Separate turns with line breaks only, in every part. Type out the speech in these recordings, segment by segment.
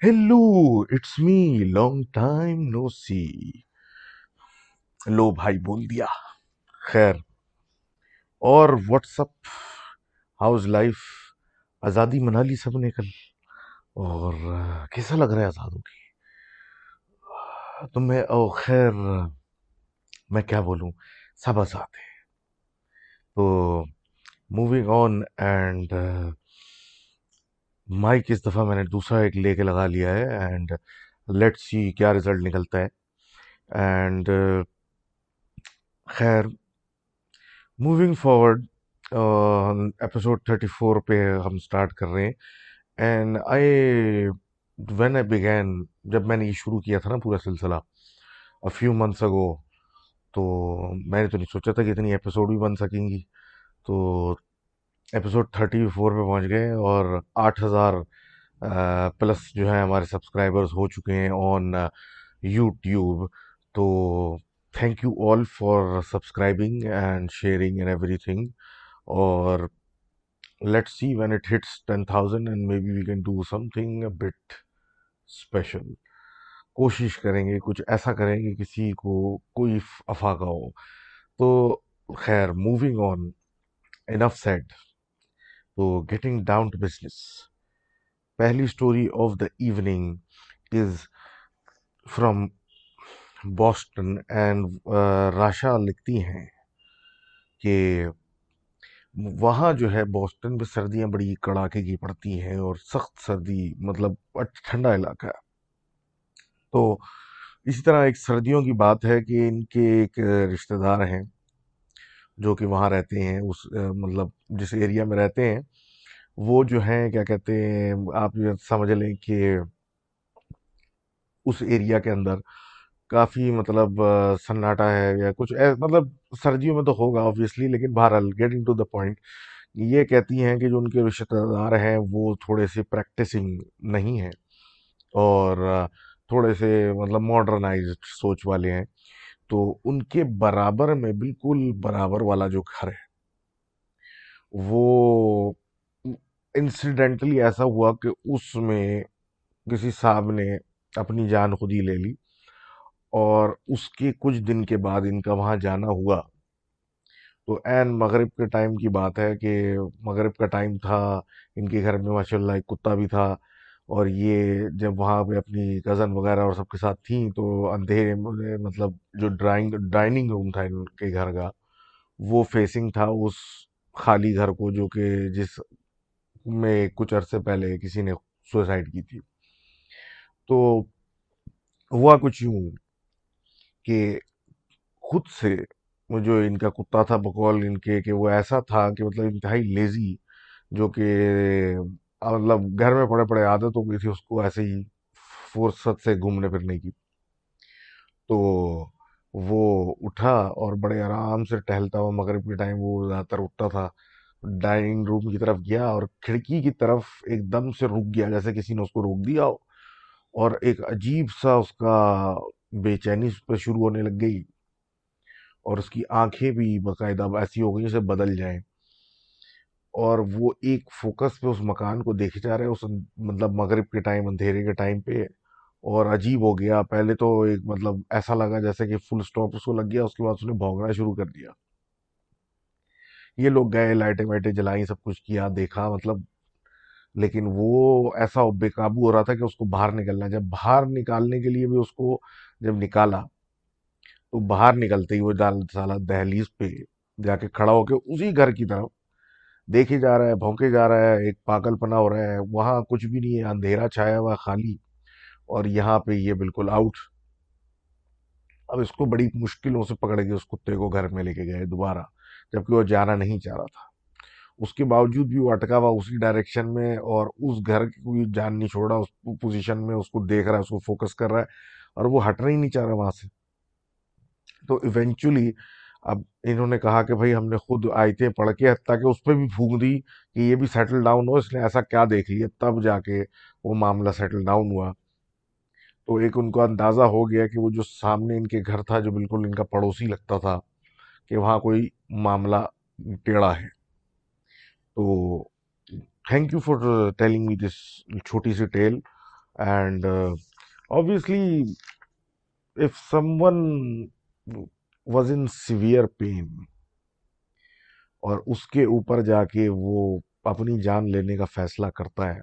Hello, it's me, long time no see. लो भाई, बोल दिया। खैर, और व्हाट्सअप, हाउस लाइफ, आज़ादी मना ली सबने कल। और कैसा लग रहा है आज़ाद होके तुम्हें? ओ खैर, मैं क्या बोलूं, सब आज़ाद है। तो मूविंग ऑन एंड माइक इस दफ़ा मैंने दूसरा एक लेके लगा लिया है एंड लेट्स सी क्या रिजल्ट निकलता है। एंड खैर, मूविंग फॉरवर्ड, एपिसोड 34 पे हम स्टार्ट कर रहे हैं। And I when I began, जब मैंने ये शुरू किया था ना पूरा सिलसिला अ फ्यू मंथ्स अगो, तो मैंने तो नहीं सोचा था कि इतनी एपिसोड भी बन सकेंगी। तो एपिसोड 34 पे पहुंच गए और 8,000 प्लस जो है हमारे सब्सक्राइबर्स हो चुके हैं ऑन यूट्यूब। तो thank you all for subscribing and sharing and everything. और let's see when it hits 10,000 and maybe we can do something a bit special. कोशिश करेंगे, कुछ ऐसा करेंगे किसी को कोई अफाका हो। तो खैर, मूविंग ऑन, इनफ सेड। तो गेटिंग डाउन टू बिजनेस, पहली story of the evening is from Boston and Rasha लिखती हैं कि वहाँ जो है बॉस्टन में सर्दियाँ बड़ी कड़ाके की पड़ती हैं और सख्त सर्दी, मतलब ठंडा इलाका है। तो इसी तरह एक सर्दियों की बात है कि इनके एक रिश्तेदार हैं जो कि वहाँ रहते हैं, उस मतलब जिस एरिया में रहते हैं, वो जो हैं क्या कहते हैं, आप ये समझ लें कि उस एरिया के अंदर काफ़ी मतलब सन्नाटा है या कुछ मतलब सर्दियों में तो होगा ऑब्वियसली, लेकिन बहरहाल गेटिंग टू द पॉइंट, ये कहती हैं कि जो उनके रिश्तेदार हैं वो थोड़े से प्रैक्टिसिंग नहीं हैं और थोड़े से मतलब मॉडर्नाइज्ड सोच वाले हैं। तो उनके बराबर में, बिल्कुल बराबर वाला जो घर है, वो इंसिडेंटली ऐसा हुआ कि उसमें किसी साहब ने अपनी जान खुद ही ले ली। और उसके कुछ दिन के बाद इनका वहाँ जाना हुआ। तो एन मगरिब के टाइम की बात है कि मगरिब का टाइम था, इनके घर में माशाल्लाह एक कुत्ता भी था। और ये जब वहाँ पे अपनी कज़न वगैरह और सबके साथ थी तो अंधेरे में, मतलब जो डाइनिंग रूम था इनके घर का, वो फेसिंग था उस खाली घर को जो कि जिस में कुछ अरसे पहले किसी ने सुसाइड की थी। तो हुआ कुछ यूं कि खुद से वो जो इनका कुत्ता था, बकौल इनके कि वो ऐसा था कि मतलब इंतहाई लेजी, जो कि मतलब घर में पड़े पड़े आदत हो गई थी उसको ऐसे ही फुर्सत से घूमने फिरने की। तो वो उठा और बड़े आराम से टहलता हुआ, मगरिब के टाइम वो ज़्यादातर उठता था, डाइनिंग रूम की तरफ गया और खिड़की की तरफ एकदम से रुक गया, जैसे किसी ने उसको रोक दिया हो। और एक अजीब सा उसका बेचैनी उस पर शुरू होने लग गई और उसकी आंखें भी बाकायदा ऐसी हो गई जैसे बदल जाएं। और वो एक फोकस पे उस मकान को देखे जा रहे हैं, उस मतलब मगरिब के टाइम, अंधेरे के टाइम पे। और अजीब हो गया, पहले तो एक मतलब ऐसा लगा जैसे कि फुल स्टॉप उसको लग गया, उसके बाद उसने भौंकना शुरू कर दिया। ये लोग गए, लाइटें वाइटें जलाई, सब कुछ किया, देखा मतलब, लेकिन वो ऐसा बेकाबू हो रहा था कि उसको बाहर निकलना है। जब बाहर निकालने के लिए भी उसको जब निकाला, तो बाहर निकलते ही वो जाल साला दहलीज पे जाके खड़ा होके उसी घर की तरफ देखे जा रहा है, भौंके जा रहा है, एक पागलपना हो रहा है। वहां कुछ भी नहीं है, अंधेरा छाया हुआ खाली, और यहाँ पे ये बिल्कुल आउट। अब इसको बड़ी मुश्किलों से पकड़ के उस कुत्ते को घर में लेके गए दोबारा, जबकि वो जाना नहीं चाह रहा था। उसके बावजूद भी वो अटका हुआ उसी डायरेक्शन में और उस घर की कोई जान नहीं छोड़ा, उस पोजीशन में उसको देख रहा है, उसको फोकस कर रहा है, और वो हटना ही नहीं चाह रहा वहां से। तो इवेंचुअली अब इन्होंने कहा कि भाई हमने खुद आयतें पढ़ के ताकि उस पर भी फूंक दी कि ये भी सेटल डाउन हो, इसने ऐसा क्या देख लिया, तब जाके वो मामला सेटल डाउन हुआ। तो एक उनको अंदाजा हो गया कि वो जो सामने इनके घर था, जो बिल्कुल इनका पड़ोसी लगता था, कि वहाँ कोई मामला टेढ़ा है। तो thank you for telling me this छोटी सी tell. And obviously, if someone was in severe pain और उसके ऊपर जाके वो अपनी जान लेने का फैसला करता है,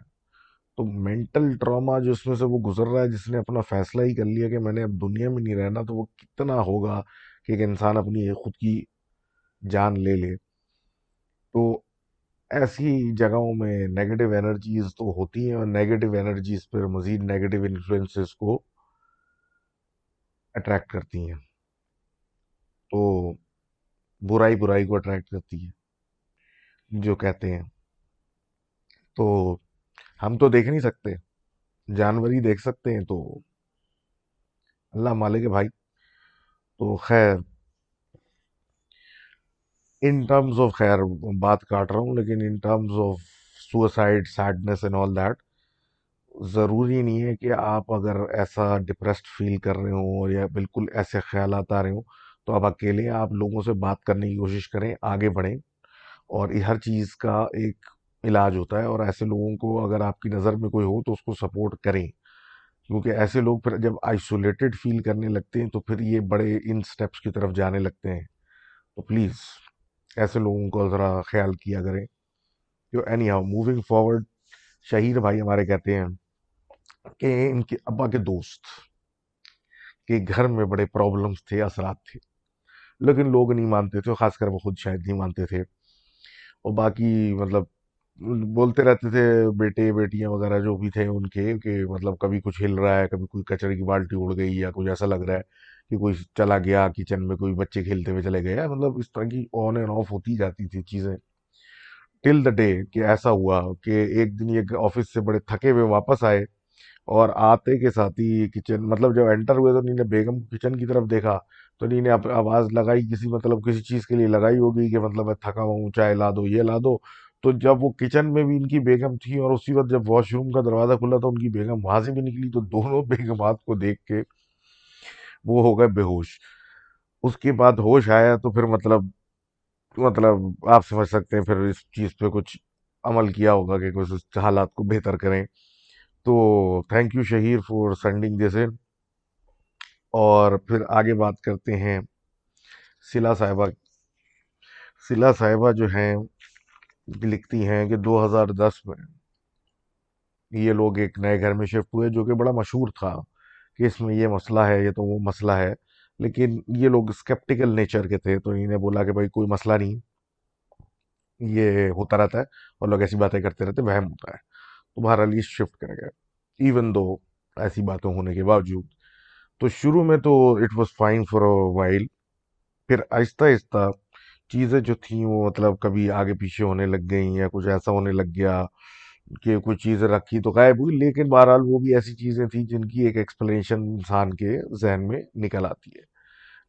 तो मेंटल ट्रॉमा जो उसमें से वो गुजर रहा है, जिसने अपना फैसला ही कर लिया कि मैंने अब दुनिया में नहीं रहना, तो वो कितना होगा कि एक इंसान अपनी खुद की जान ले ले। तो ऐसी जगहों में नेगेटिव एनर्जीज तो होती हैं, और नेगेटिव एनर्जीज पर मजीद नेगेटिव इन्फ्लुएंसेस को अट्रैक्ट करती हैं। तो बुराई बुराई को अट्रैक्ट करती है, जो कहते हैं। तो हम तो देख नहीं सकते, जानवर ही देख सकते हैं, तो अल्लाह मालिक है भाई। तो खैर, इन टर्म्स ऑफ, खैर बात काट रहा हूँ, लेकिन in terms of suicide, sadness and all that, ज़रूरी नहीं है कि आप अगर ऐसा डिप्रेस्ड फील कर रहे हो और या बिल्कुल ऐसे ख्यालात आ रहे हो, तो आप अकेले, आप लोगों से बात करने की कोशिश करें, आगे बढ़ें। और ये हर चीज़ का एक इलाज होता है, और ऐसे लोगों को अगर आपकी नज़र में कोई हो तो उसको सपोर्ट करें। क्योंकि ऐसे लोग फिर जब आइसोलेटेड फील करने लगते हैं, तो फिर ये बड़े इन स्टेप्स की तरफ जाने लगते हैं। तो प्लीज़ ऐसे लोगों को ज़रा ख्याल किया करें। जो any how, moving forward, Shaheer भाई हमारे कहते हैं कि इनके अब्बा के दोस्त के घर में बड़े प्रॉब्लम्स थे, असरात थे, लेकिन लोग नहीं मानते थे, खासकर वो खुद शायद नहीं मानते थे। और बाकी मतलब बोलते रहते थे, बेटे बेटियां वगैरह जो भी थे उनके, कि मतलब कभी कुछ हिल रहा है, कभी कोई कचरे की बाल्टी उड़ गई, या कुछ ऐसा लग रहा है कि कोई चला गया किचन में, कोई बच्चे खेलते हुए चले गए, मतलब इस तरह की ऑन एंड ऑफ होती जाती थी चीज़ें। टिल द डे कि ऐसा हुआ कि एक दिन ये ऑफिस से बड़े थके हुए वापस आए, और आते के साथ ही किचन, मतलब जब एंटर हुए तो नीने बेगम किचन की तरफ देखा, तो नीने आवाज लगाई, किसी मतलब किसी चीज के लिए लगाई होगी कि मतलब मैं थका हुआ हूँ, चाय ला दो, ये ला दो। तो जब वो किचन में भी इनकी बेगम थी, और उसी वक्त जब वॉशरूम का दरवाजा खुला तो उनकी बेगम वहां से भी निकली, तो दोनों बेगमात को देख के वो हो गए बेहोश। उसके बाद होश आया तो फिर मतलब आप समझ सकते हैं, फिर इस चीज पे कुछ अमल किया होगा कि कुछ उस हालात को बेहतर करें। तो thank you Shaheer for sending this in. और फिर आगे बात करते हैं सिला साहिबा। सिला साहिबा जो हैं, लिखती हैं कि 2010 में ये लोग एक नए घर में शिफ्ट हुए, जो कि बड़ा मशहूर था कि इसमें ये मसला है, ये तो वो मसला है। लेकिन ये लोग स्केप्टिकल नेचर के थे, तो इन्हें बोला कि भाई कोई मसला नहीं, ये होता रहता है, और लोग ऐसी बातें करते रहते, वहम होता है। तो बहरहाल ये शिफ्ट कर गए, इवन दो ऐसी बातें होने के बावजूद। तो शुरू में तो it was fine for a while, फिर आहिस्ता आहिस्ता चीज़ें जो थी वो मतलब कभी आगे पीछे होने लग गई, या कुछ ऐसा होने लग गया कि कुछ चीज़ें रखी तो गायब हुई। लेकिन बहरहाल वो भी ऐसी चीज़ें थी जिनकी एक एक्सप्लेनेशन इंसान के जहन में निकल आती है।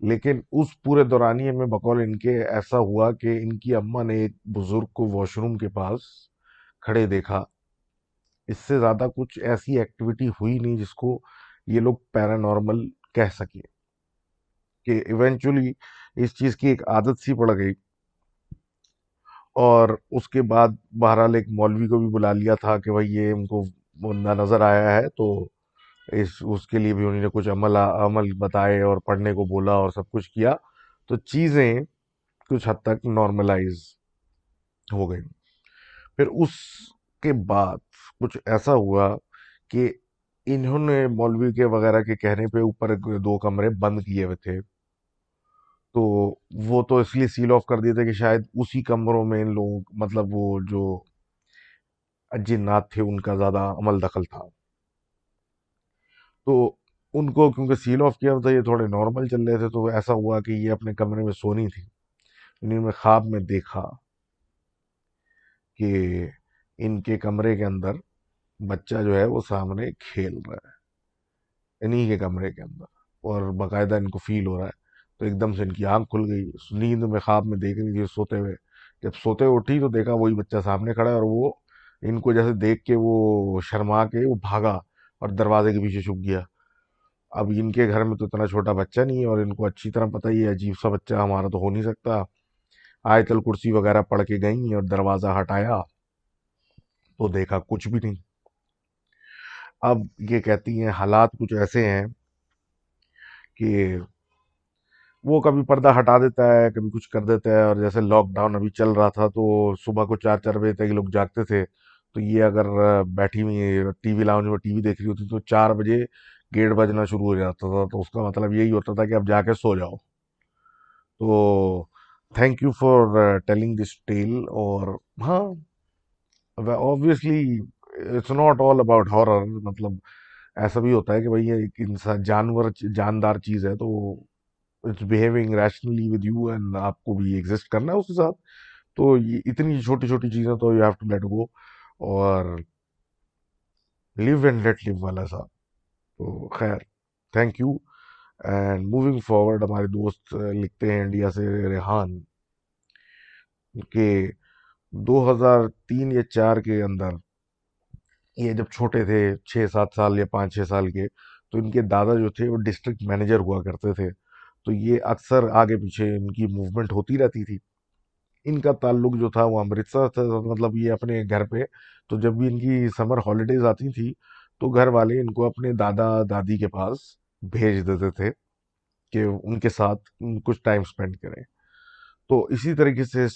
लेकिन उस पूरे दौरानिए में बकौल इनके ऐसा हुआ कि इनकी अम्मा ने एक बुजुर्ग को वॉशरूम के पास खड़े देखा। इससे ज़्यादा कुछ ऐसी एक्टिविटी हुई नहीं जिसको ये लोग पैरानॉर्मल कह सके, कि इवेंचुअली इस चीज़ की एक आदत सी पड़ गई। और उसके बाद बहरहाल एक मौलवी को भी बुला लिया था कि भाई ये उनको बंदा नज़र आया है, तो इस उसके लिए भी उन्होंने कुछ अमल बताए और पढ़ने को बोला और सब कुछ किया। तो चीज़ें कुछ हद तक नॉर्मलाइज हो गई। फिर उसके बाद कुछ ऐसा हुआ कि इन्होंने मौलवी के वगैरह के कहने पे ऊपर दो कमरे बंद किए हुए थे। तो वो तो इसलिए सील ऑफ कर दिए थे कि शायद उसी कमरों में इन लोग, मतलब वो जो जिन्नात थे उनका ज़्यादा अमल दखल था। तो उनको क्योंकि सील ऑफ किया था, ये थोड़े नॉर्मल चल रहे थे, तो ऐसा हुआ कि ये अपने कमरे में सोनी थी। इन्होंने ख्वाब में देखा कि इनके कमरे के अंदर बच्चा जो है वो सामने खेल रहा है, इन्हीं के कमरे के अंदर, और बाकायदा इनको फील हो रहा है। तो एकदम से इनकी आंख खुल गई, नींद में ख्वाब में देख रही थी सोते हुए। जब सोते हुए उठी तो देखा वही बच्चा सामने खड़ा है, और वो इनको जैसे देख के वो शर्मा के वो भागा और दरवाजे के पीछे छुप गया। अब इनके घर में तो इतना छोटा बच्चा नहीं है, और इनको अच्छी तरह पता ही है अजीब सा बच्चा हमारा तो हो नहीं सकता। आयतल कुर्सी वगैरह पढ़ के गई और दरवाज़ा हटाया, तो देखा कुछ भी नहीं। अब ये कहती हैं हालात कुछ ऐसे हैं कि वो कभी पर्दा हटा देता है, कभी कुछ कर देता है। और जैसे लॉकडाउन अभी चल रहा था तो सुबह को 4-4 बजे तक ये लोग जागते थे। तो ये अगर बैठी हुई टीवी लाउंज में टीवी देख रही होती तो 4 बजे गेट बजना शुरू हो जाता था, तो उसका मतलब यही होता था कि अब जाके सो जाओ। तो thank you for telling this tale. और हाँ, obviously it's not all about horror. मतलब ऐसा भी होता है कि भाई ये एक इंसान जानवर जानदार चीज है, तो it's behaving rationally with you and आपको भी एग्जिस्ट करना है उसके साथ। तो ये इतनी छोटी छोटी चीजें तो you have to let go और लिव एंड लेट लिव वाला सा। तो खैर, thank you. And moving forward, हमारे दोस्त लिखते हैं इंडिया से, रेहान, के 2003 या 4 के अंदर, ये जब छोटे थे, 6-7 साल या 5-6 साल के, तो इनके दादा जो थे वो डिस्ट्रिक्ट मैनेजर हुआ करते थे। तो ये अक्सर आगे पीछे इनकी मूवमेंट होती रहती थी। इनका ताल्लुक जो था वो अमृतसर था, तो मतलब ये अपने घर पे, तो जब भी इनकी समर हॉलीडेज आती थी तो घर वाले इनको अपने दादा दादी के पास भेज देते थे कि उनके साथ कुछ टाइम स्पेंड करें। तो इसी तरीके से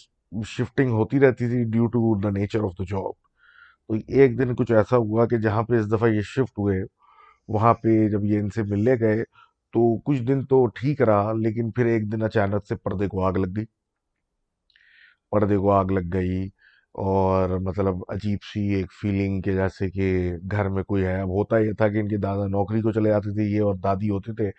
शिफ्टिंग होती रहती थी due to the nature of the job. तो एक दिन कुछ ऐसा हुआ कि जहाँ पे इस दफ़ा ये शिफ्ट हुए, वहाँ पे जब ये इनसे मिलने गए तो कुछ दिन तो ठीक रहा, लेकिन फिर एक दिन अचानक से पर्दे को आग लग गई। पर्दे को आग लग गई और मतलब अजीब सी एक फीलिंग के जैसे कि घर में कोई है। अब होता ये था कि इनके दादा नौकरी को चले जाते थे, ये और दादी होते थे,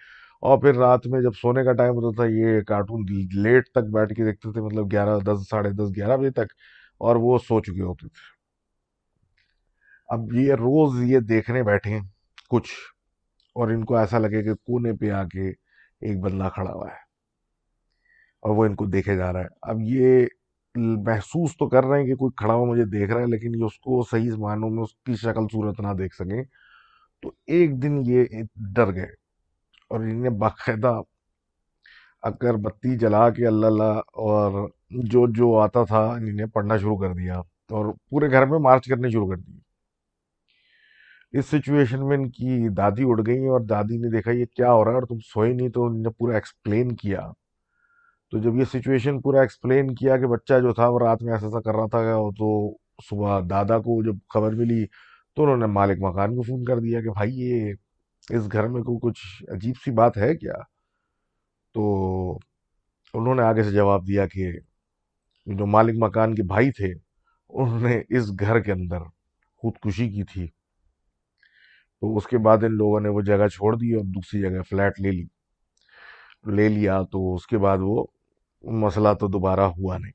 और फिर रात में जब सोने का टाइम होता था ये कार्टून लेट तक बैठ के देखते थे, मतलब 11, 10, साढ़े 10, 11 बजे तक, और वो सो चुके होते थे। अब ये रोज ये देखने बैठे कुछ, और इनको ऐसा लगे कि कोने पे आके एक बंदा खड़ा हुआ है और वो इनको देखे जा रहा है। अब ये महसूस तो कर रहे हैं कि कोई खड़ा हुआ मुझे देख रहा है, लेकिन ये उसको सही मायनों में उसकी शक्ल सूरत ना देख सके। तो एक दिन ये डर गए और इन्हें बाकायदा अगरबत्ती जला के अल्लाह अल्लाह और जो जो आता था इन्हें पढ़ना शुरू कर दिया और पूरे घर में मार्च करने शुरू कर दी। इस सिचुएशन में इनकी दादी उठ गई और दादी ने देखा ये क्या हो रहा है और तुम सोए नहीं, तो उन्होंने पूरा एक्सप्लेन किया। तो जब ये सिचुएशन पूरा एक्सप्लेन किया कि बच्चा जो था वो रात में ऐसा ऐसा कर रहा था, तो सुबह दादा को जब खबर मिली तो उन्होंने मालिक मकान को फोन कर दिया कि भाई ये इस घर में को कुछ अजीब सी बात है क्या। तो उन्होंने आगे से जवाब दिया कि जो मालिक मकान के भाई थे उन्होंने इस घर के अंदर खुदकुशी की थी। तो उसके बाद इन लोगों ने वो जगह छोड़ दी और दूसरी जगह फ्लैट ले लिया। तो उसके बाद वो मसला तो दोबारा हुआ नहीं।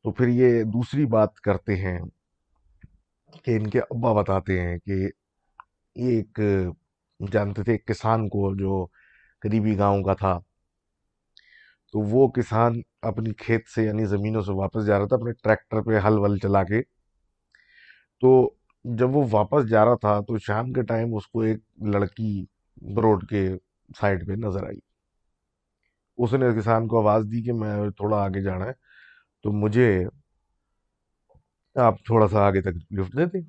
तो फिर ये दूसरी बात करते हैं कि इनके अब्बा बताते हैं कि ये एक जानते थे एक किसान को जो करीबी गांव का था। तो वो किसान अपनी खेत से यानी ज़मीनों से वापस जा रहा था अपने ट्रैक्टर पे हल वल चला के। तो जब वो वापस जा रहा था तो शाम के टाइम उसको एक लड़की रोड के साइड पे नजर आई। उसने किसान को आवाज़ दी कि मैं थोड़ा आगे जाना है, तो मुझे आप थोड़ा सा आगे तक लिफ्ट दे दें।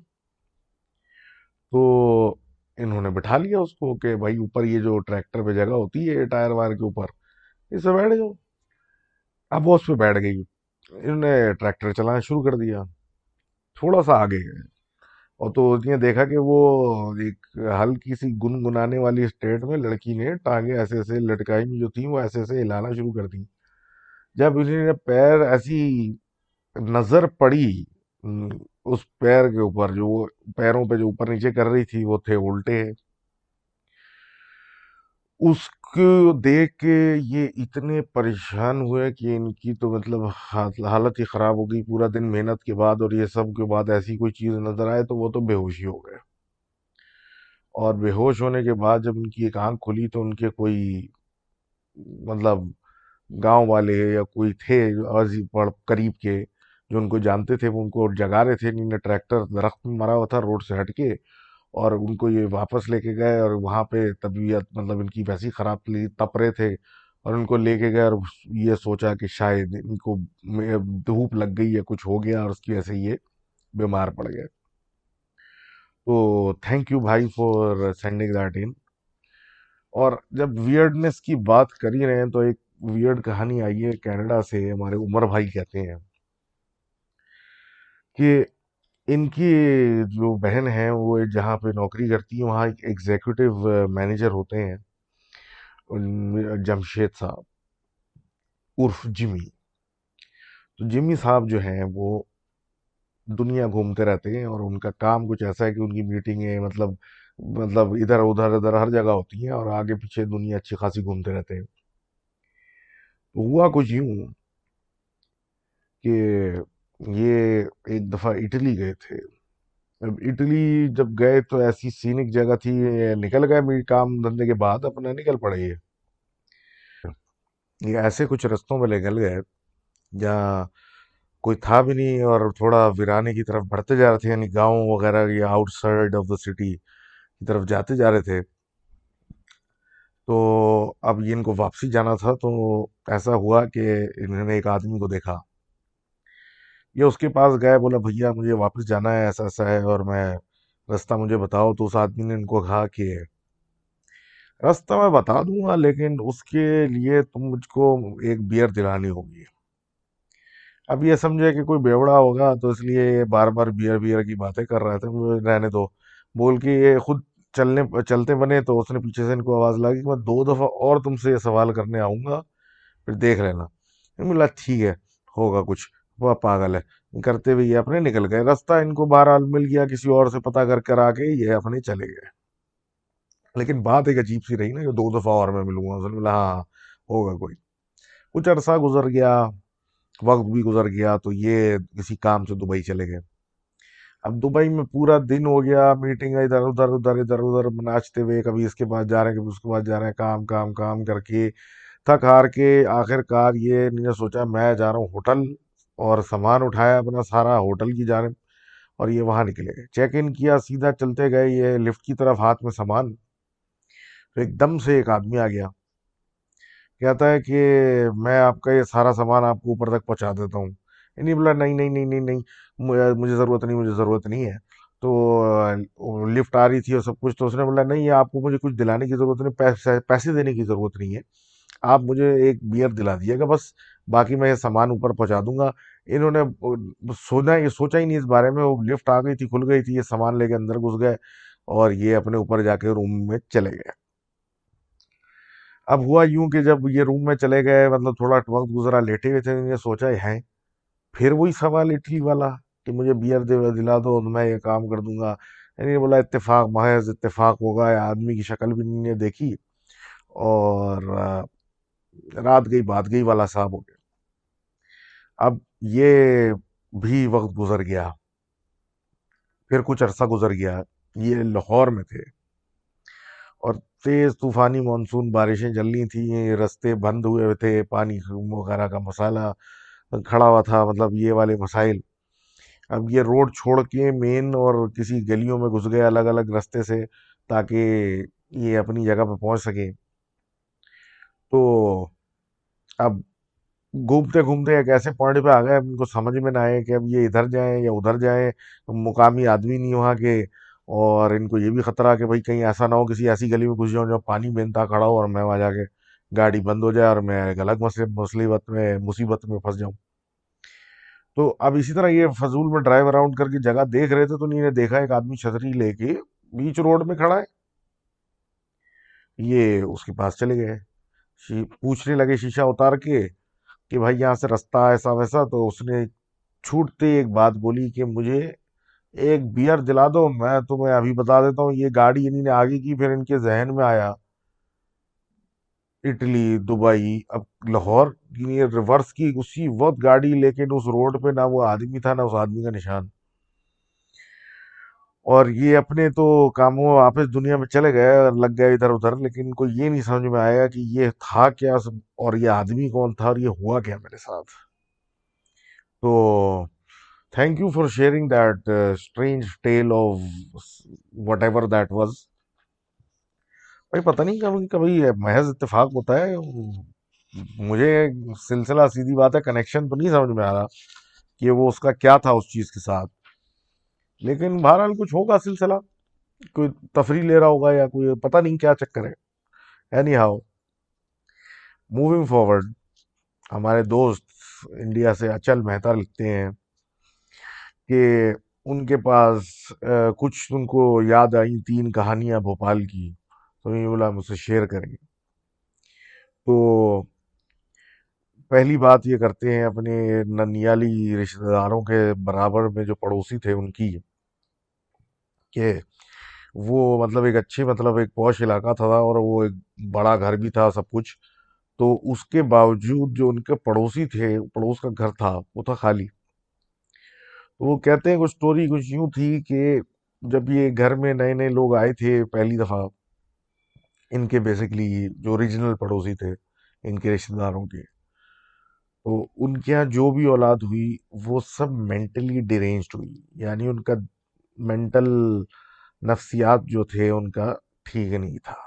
तो इन्होंने बिठा लिया उसको कि भाई ऊपर ये जो ट्रैक्टर पे जगह होती है टायर वायर के ऊपर, इससे बैठ जाओ। अब वो उस पर बैठ गई। इन्होंने ट्रैक्टर चलाना शुरू कर दिया। थोड़ा सा आगे गए और तो उसने देखा कि वो एक हल्की सी गुनगुनाने वाली स्टेट में लड़की ने टांगे ऐसे ऐसे लटकाई में जो थी वो ऐसे ऐसे हिलाना शुरू कर दी। जब उन्होंने पैर ऐसी नजर पड़ी उस पैर के ऊपर, जो वो पैरों पे जो ऊपर नीचे कर रही थी वो थे उल्टे। उसको देख के ये इतने परेशान हुए कि इनकी तो मतलब हालत ही खराब हो गई पूरा दिन मेहनत के बाद, और ये सब के बाद ऐसी कोई चीज नजर आए तो वो तो बेहोशी हो गए। और बेहोश होने के बाद जब उनकी एक आंख खुली तो उनके कोई मतलब गांव वाले या कोई थे करीब के जो उनको जानते थे, वो उनको जगा रहे थे। इन्होंने ट्रैक्टर दरख्त में मरा हुआ था रोड से हटके, और उनको ये वापस लेके गए और वहां पे तबीयत मतलब इनकी वैसी खराब थी, तप रहे थे। और उनको लेके गए और ये सोचा कि शायद इनको धूप लग गई या कुछ हो गया और उसकी वजह से ये बीमार पड़ गए। तो थैंक यू भाई फॉर सेंडिंग दैट इन। और जब वियर्डनेस की बात कर ही रहे हैं तो एक वियर्ड कहानी आई है कनाडा से, हमारे उमर भाई कहते हैं कि इनकी जो बहन है वो जहाँ पे नौकरी करती है वहाँ एक एग्जीक्यूटिव मैनेजर होते हैं, जमशेद साहब उर्फ जिमी। तो जिमी साहब जो हैं वो दुनिया घूमते रहते हैं और उनका काम कुछ ऐसा है कि उनकी मीटिंगें मतलब इधर उधर इधर हर जगह होती हैं और आगे पीछे दुनिया अच्छी खासी घूमते रहते हैं। तो हुआ कुछ यूं कि ये एक दफ़ा इटली गए थे। अब इटली जब गए तो ऐसी सीनिक जगह थी, ये निकल गए काम धंधे के बाद अपना निकल पड़े ये ऐसे कुछ रस्तों में निकल गए जहाँ कोई था भी नहीं और थोड़ा वीराने की तरफ बढ़ते जा रहे थे, यानी गांव वगैरह या आउटसाइड ऑफ द सिटी की तरफ जाते जा रहे थे। तो अब ये इनको वापसी जाना था, तो ऐसा हुआ कि इन्होंने एक आदमी को देखा। ये उसके पास गए, बोला भैया मुझे वापस जाना है, ऐसा ऐसा है और मैं रास्ता मुझे बताओ। तो उस आदमी ने इनको कहा कि रास्ता मैं बता दूंगा लेकिन उसके लिए तुम मुझको एक बियर दिलानी होगी। अब ये समझे कि कोई बेवड़ा होगा तो इसलिए ये बार बार बियर बियर की बातें कर रहा था, रहने दो बोल के ये खुद चलने चलते बने। तो उसने पीछे से इनको आवाज लगी कि मैं दो दफा और तुमसे ये सवाल करने आऊंगा, फिर देख लेना। मैं बोला ठीक है, होगा कुछ, वह पागल है। करते हुए ये अपने निकल गए, रास्ता इनको बहरहाल मिल गया, किसी और से पता कर कर आके ये अपने चले गए। लेकिन बात एक अजीब सी रही ना, कि दो दफा और मैं मिलूंगा। उसने बोला हाँ होगा कोई। कुछ अरसा गुजर गया, वक्त भी गुजर गया, तो ये किसी काम से दुबई चले गए। अब दुबई में पूरा दिन हो गया, मीटिंग इधर उधर नाचते हुए, कभी इसके पास जा रहे हैं कभी उसके पास जा रहे हैं, काम काम काम करके थक हार के आखिरकार ये इन्होंने सोचा मैं जा रहा हूँ होटल, और सामान उठाया अपना सारा होटल की जानिब और ये वहां निकले गए। चेक इन किया, सीधा चलते गए ये लिफ्ट की तरफ, हाथ में सामान। तो एकदम से एक आदमी आ गया, कहता है कि मैं आपका ये सारा सामान आपको ऊपर तक पहुंचा देता हूँ। नहीं बोला नहीं नहीं नहीं नहीं नहीं, मुझे ज़रूरत नहीं, मुझे ज़रूरत नहीं है। तो लिफ्ट आ रही थी और सब कुछ, तो उसने बोला नहीं, ये आपको मुझे कुछ दिलाने की ज़रूरत नहीं, पैसे पैसे देने की ज़रूरत नहीं है, आप मुझे एक बियर दिला दिएगा बस, बाकी मैं ये सामान ऊपर पहुंचा दूंगा। इन्होंने ये सोचा ही नहीं इस बारे में। वो लिफ्ट आ गई थी, खुल गई थी, ये सामान लेके अंदर घुस गए और ये अपने ऊपर जाके रूम में चले गए। अब हुआ यूं कि जब ये रूम में चले गए, मतलब थोड़ा वक्त गुजरा, लेटे हुए थे, इन्हें सोचा है फिर वही सवाल इटली वाला कि मुझे बियर दिला दो तो मैं ये काम कर दूंगा। इन्होंने बोला इत्तेफाक, महज इत्तेफाक होगा, या आदमी की शक्ल भी नहीं देखी और रात गई बात गई वाला साहब हो गया। अब ये भी वक्त गुजर गया, फिर कुछ अरसा गुजर गया, ये लाहौर में थे और तेज तूफानी मानसून बारिशें चल रही थी, रास्ते बंद हुए हुए थे, पानी वगैरह का मसाला खड़ा हुआ था, मतलब ये वाले मसाइल। अब ये रोड छोड़ के मेन और किसी गलियों में घुस गए अलग अलग रास्ते से, ताकि ये अपनी जगह पर पहुंच सके। तो अब घूमते घूमते एक ऐसे पॉइंट पे आ गए, अब इनको समझ में ना आए कि अब ये इधर जाएं या उधर जाएं, मुकामी आदमी नहीं वहाँ के। और इनको ये भी खतरा कि भाई कहीं ऐसा ना हो किसी ऐसी गली में घुस जाऊं जहाँ पानी बेनता खड़ा हो और मैं वहां जाके गाड़ी बंद हो जाए और मैं एक अलग मुसीबत में फंस जाऊं। तो अब इसी तरह ये फजूल में ड्राइव अराउंड करके जगह देख रहे थे, तो इन्होंने देखा एक आदमी छतरी लेके बीच रोड में खड़ा है। ये उसके पास चले गए, पूछने लगे शीशा उतार के कि भाई यहाँ से रास्ता ऐसा वैसा। तो उसने छूटते एक बात बोली कि मुझे एक बियर दिला दो, मैं तुम्हें अभी बता देता हूँ। ये गाड़ी इन्हीं ने आगे की, फिर इनके जहन में आया इटली दुबई, अब लाहौर, ये रिवर्स की उसी वक्त गाड़ी, लेकिन उस रोड पे ना वो आदमी था ना उस आदमी का निशान। और ये अपने तो कामों में वापस दुनिया में चले गए और लग गए इधर उधर, लेकिन इनको ये नहीं समझ में आया कि ये था क्या और ये आदमी कौन था और ये हुआ क्या मेरे साथ। तो thank you for sharing that strange tale of whatever that was. भाई पता नहीं कभी कभी महज इत्तेफाक होता है। मुझे सिलसिला, सीधी बात है, कनेक्शन तो नहीं समझ में आ रहा कि वो उसका क्या था उस चीज के साथ, लेकिन बहरहाल कुछ होगा सिलसिला। कोई तफरी ले रहा होगा या कोई पता नहीं क्या चक्कर है। एनी हाउ, मूविंग फॉरवर्ड, हमारे दोस्त इंडिया से अचल मेहता लिखते हैं कि उनके पास कुछ उनको याद आई 3 कहानियां भोपाल की, तो ये बोला मुझसे शेयर करेंगे। तो पहली बात ये करते हैं अपने ननियाली रिश्तेदारों के बराबर में जो पड़ोसी थे उनकी, कि वो मतलब एक अच्छे, मतलब एक पॉश इलाका था और वो एक बड़ा घर भी था सब कुछ। तो उसके बावजूद जो उनके पड़ोसी थे, पड़ोस का घर था वो था खाली। तो वो कहते हैं कुछ स्टोरी कुछ यूं थी कि जब ये घर में नए नए लोग आए थे पहली दफा, इनके बेसिकली जो ओरिजिनल पड़ोसी थे इनके रिश्तेदारों के, तो उनके यहाँ जो भी औलाद हुई वो सब मेंटली डिरेंज्ड हुई, यानी उनका मेंटल नफ्सियात जो थे उनका ठीक नहीं था।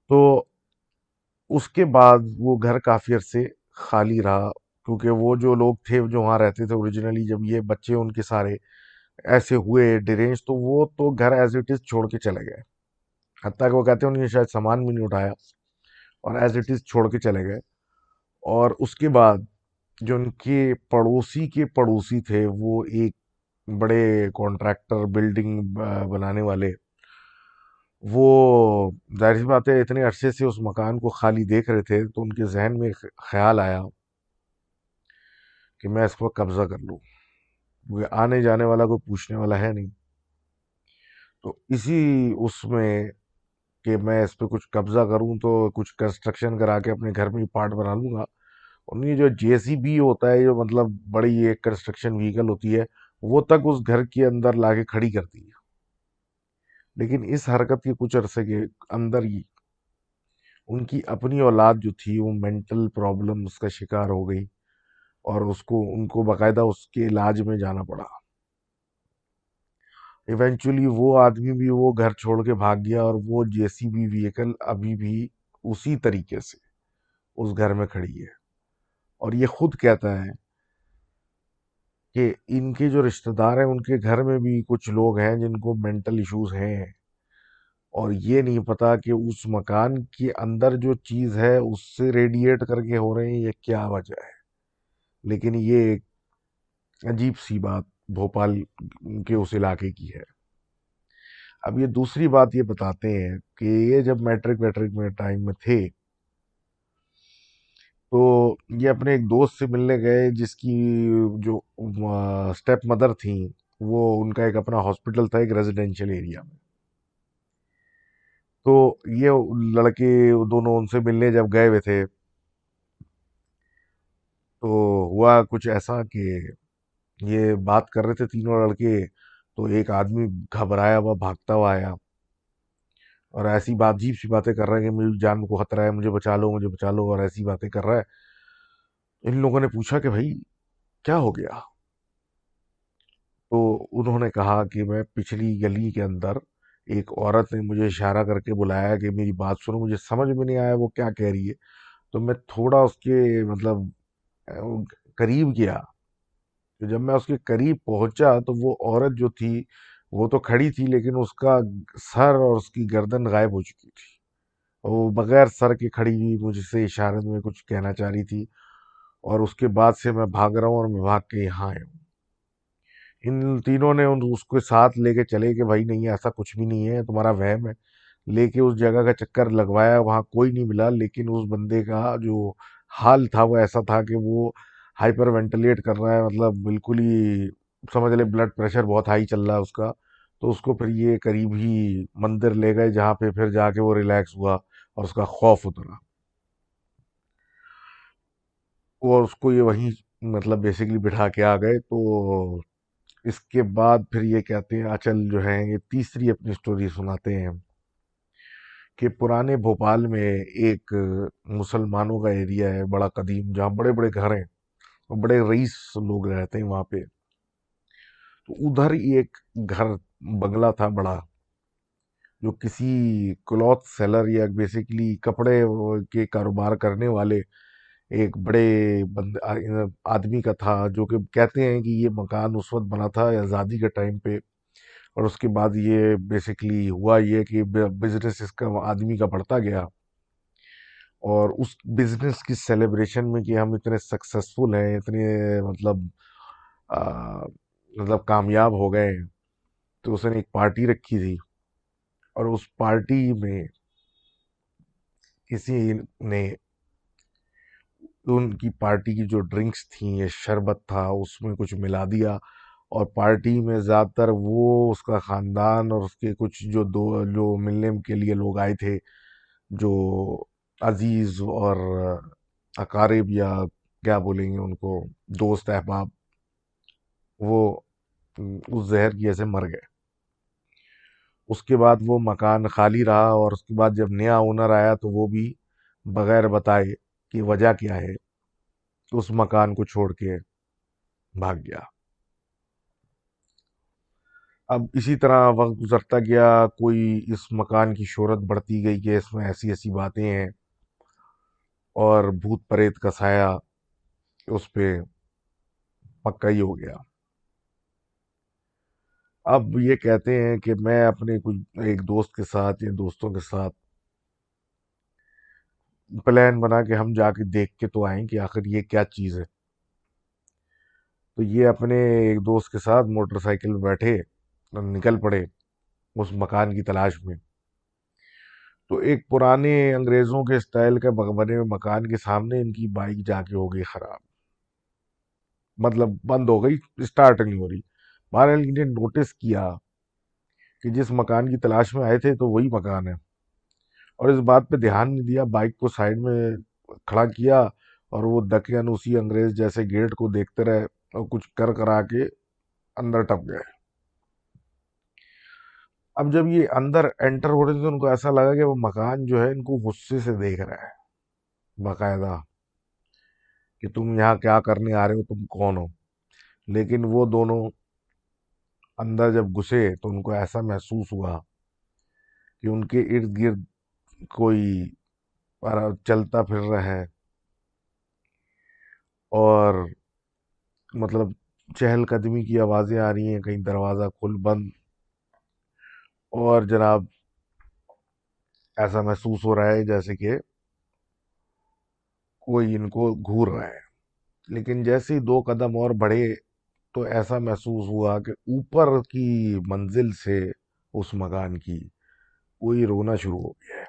तो उसके बाद वो घर काफी अरसे खाली रहा, क्योंकि वो जो लोग थे जो वहाँ रहते थे ओरिजिनली, जब ये बच्चे उनके सारे ऐसे हुए डिरेंज, तो वो तो घर एज इट इज छोड़ के चले गए। हत्या कि वो कहते हैं उन्होंने शायद सामान भी नहीं उठाया और एज इट इज छोड़ के चले गए। और उसके बाद जो उनके पड़ोसी के पड़ोसी थे वो एक बड़े कॉन्ट्रैक्टर, बिल्डिंग बनाने वाले, वो जाहिर सी बात है इतने अरसे से उस मकान को खाली देख रहे थे, तो उनके जहन में ख्याल आया कि मैं इस पर कब्जा कर लूं, क्योंकि आने जाने वाला कोई पूछने वाला है नहीं। तो इसी उसमें कि मैं इस पे कुछ कब्जा करूं तो कुछ कंस्ट्रक्शन करा के अपने घर में ही पार्ट बना लूंगा। और ये जो जेसीबी होता है, जो मतलब बड़ी एक कंस्ट्रक्शन व्हीकल होती है, वो तक उस घर के अंदर लाके खड़ी करती है। लेकिन इस हरकत के कुछ अरसे के अंदर ही उनकी अपनी औलाद जो थी वो मेंटल प्रॉब्लम्स का शिकार हो गई, और उसको उनको बाकायदा उसके इलाज में जाना पड़ा। इवेंचुअली वो आदमी भी वो घर छोड़ के भाग गया, और वो जेसीबी व्हीकल अभी भी उसी तरीके से उस घर में खड़ी है। और ये खुद कहता है कि इनके जो रिश्तेदार हैं उनके घर में भी कुछ लोग हैं जिनको मेंटल इश्यूज हैं, और ये नहीं पता कि उस मकान के अंदर जो चीज है उससे रेडिएट करके हो रहे हैं, ये क्या वजह है। लेकिन ये एक अजीब सी बात भोपाल के उस इलाके की है। अब ये दूसरी बात ये बताते हैं कि ये जब मैट्रिक वैट्रिक में टाइम में थे, तो ये अपने एक दोस्त से मिलने गए जिसकी जो स्टेप मदर थी, वो उनका एक अपना हॉस्पिटल था एक रेजिडेंशियल एरिया में। तो ये लड़के दोनों उनसे मिलने जब गए हुए थे, तो हुआ कुछ ऐसा कि ये बात कर रहे थे तीनों लड़के, तो एक आदमी घबराया हुआ भागता हुआ आया, और ऐसी बात अजीब सी बातें कर रहा है कि मेरी जान को खतरा है, मुझे बचा लो मुझे बचा लो, और ऐसी बातें कर रहा है। इन लोगों ने पूछा कि भाई क्या हो गया। तो उन्होंने कहा कि मैं पिछली गली के अंदर एक औरत ने मुझे इशारा करके बुलाया कि मेरी बात सुनो, मुझे समझ में नहीं आया वो क्या कह रही है। तो मैं थोड़ा उसके मतलब करीब गया। तो जब मैं उसके करीब पहुंचा तो वो औरत जो थी वो तो खड़ी थी, लेकिन उसका सर और उसकी गर्दन गायब हो चुकी थी। और वो बगैर सर के खड़ी हुई मुझसे इशारे में कुछ कहना चाह रही थी। और उसके बाद से मैं भाग रहा हूँ और मैं भाग के यहाँ आया हूँ। इन तीनों ने उसको साथ लेके चले कि भाई नहीं ऐसा कुछ भी नहीं है, तुम्हारा वहम है। लेके उस जगह का चक्कर लगवाया, वहां कोई नहीं मिला, लेकिन उस बंदे का जो हाल था वो ऐसा था कि वो हाइपर वेंटिलेट कर रहा है, मतलब बिल्कुल ही समझ ले ब्लड प्रेशर बहुत हाई चल रहा है उसका। तो उसको फिर ये करीब ही मंदिर ले गए, जहाँ पे फिर जाके वो रिलैक्स हुआ और उसका खौफ उतरा। और उसको ये वहीं मतलब बेसिकली बिठा के आ गए। तो इसके बाद फिर ये कहते हैं अचल जो है ये तीसरी अपनी स्टोरी सुनाते हैं कि पुराने भोपाल में एक मुसलमानों का एरिया है बड़ा कदीम, जहाँ बड़े बड़े घर हैं और बड़े रईस लोग रहते हैं वहाँ पे। तो उधर ही एक घर, बंगला था बड़ा, जो किसी क्लॉथ सेलर या बेसिकली कपड़े के कारोबार करने वाले एक बड़े आदमी का था, जो कि कहते हैं कि ये मकान उस वक्त बना था आज़ादी के टाइम पे। और उसके बाद ये बेसिकली हुआ ये कि बिजनेस इसका आदमी का बढ़ता गया, और उस बिजनेस की सेलिब्रेशन में कि हम इतने सक्सेसफुल हैं, इतने मतलब आ, मतलब कामयाब हो गए हैं, तो उसने एक पार्टी रखी थी। और उस पार्टी में किसी ने उनकी पार्टी की जो ड्रिंक्स थी, ये शरबत था, उसमें कुछ मिला दिया। और पार्टी में ज़्यादातर वो, उसका ख़ानदान और उसके कुछ जो मिलने के लिए लोग आए थे, जो अजीज़ और अकारिब, या क्या बोलेंगे उनको, दोस्त अहबाब, वो उस जहर की वजह से मर गए। उसके बाद वो मकान खाली रहा, और उसके बाद जब नया ओनर आया तो वो भी बगैर बताए कि वजह क्या है, उस मकान को छोड़ के भाग गया। अब इसी तरह वक्त गुजरता गया, कोई इस मकान की शोहरत बढ़ती गई कि इसमें ऐसी ऐसी बातें हैं, और भूत प्रेत का साया उस पे पक्का ही हो गया। अब ये कहते हैं कि मैं अपने कुछ एक दोस्त के साथ या दोस्तों के साथ प्लान बना के हम जाके देख के तो आए कि आखिर ये क्या चीज़ है। तो ये अपने एक दोस्त के साथ मोटरसाइकिल में बैठे और निकल पड़े उस मकान की तलाश में। तो एक पुराने अंग्रेजों के स्टाइल का बने हुए मकान के सामने इनकी बाइक जाके हो गई खराब, मतलब बंद हो गई, स्टार्ट नहीं हो रही। बहरहाल इन्हें नोटिस किया कि जिस मकान की तलाश में आए थे तो वही मकान है, और इस बात पे ध्यान नहीं दिया, बाइक को साइड में खड़ा किया, और वो दकियान उसी अंग्रेज जैसे गेट को देखते रहे, और कुछ कर करा के अंदर टप गए। अब जब ये अंदर एंटर हो रहे थे तो उनको ऐसा लगा कि वो मकान जो है इनको गुस्से से देख रहा है, बाकायदा, कि तुम यहाँ क्या करने आ रहे हो, तुम कौन हो। लेकिन वो दोनों अंदर जब घुसे तो उनको ऐसा महसूस हुआ कि उनके इर्द गिर्द कोई चलता फिर रहा है, और मतलब चहलकदमी की आवाजें आ रही हैं, कहीं दरवाजा खुल बंद, और जनाब ऐसा महसूस हो रहा है जैसे कि कोई इनको घूर रहा है। लेकिन जैसे ही दो कदम और बढ़े तो ऐसा महसूस हुआ कि ऊपर की मंजिल से उस मकान की कोई रोना शुरू हो गया है।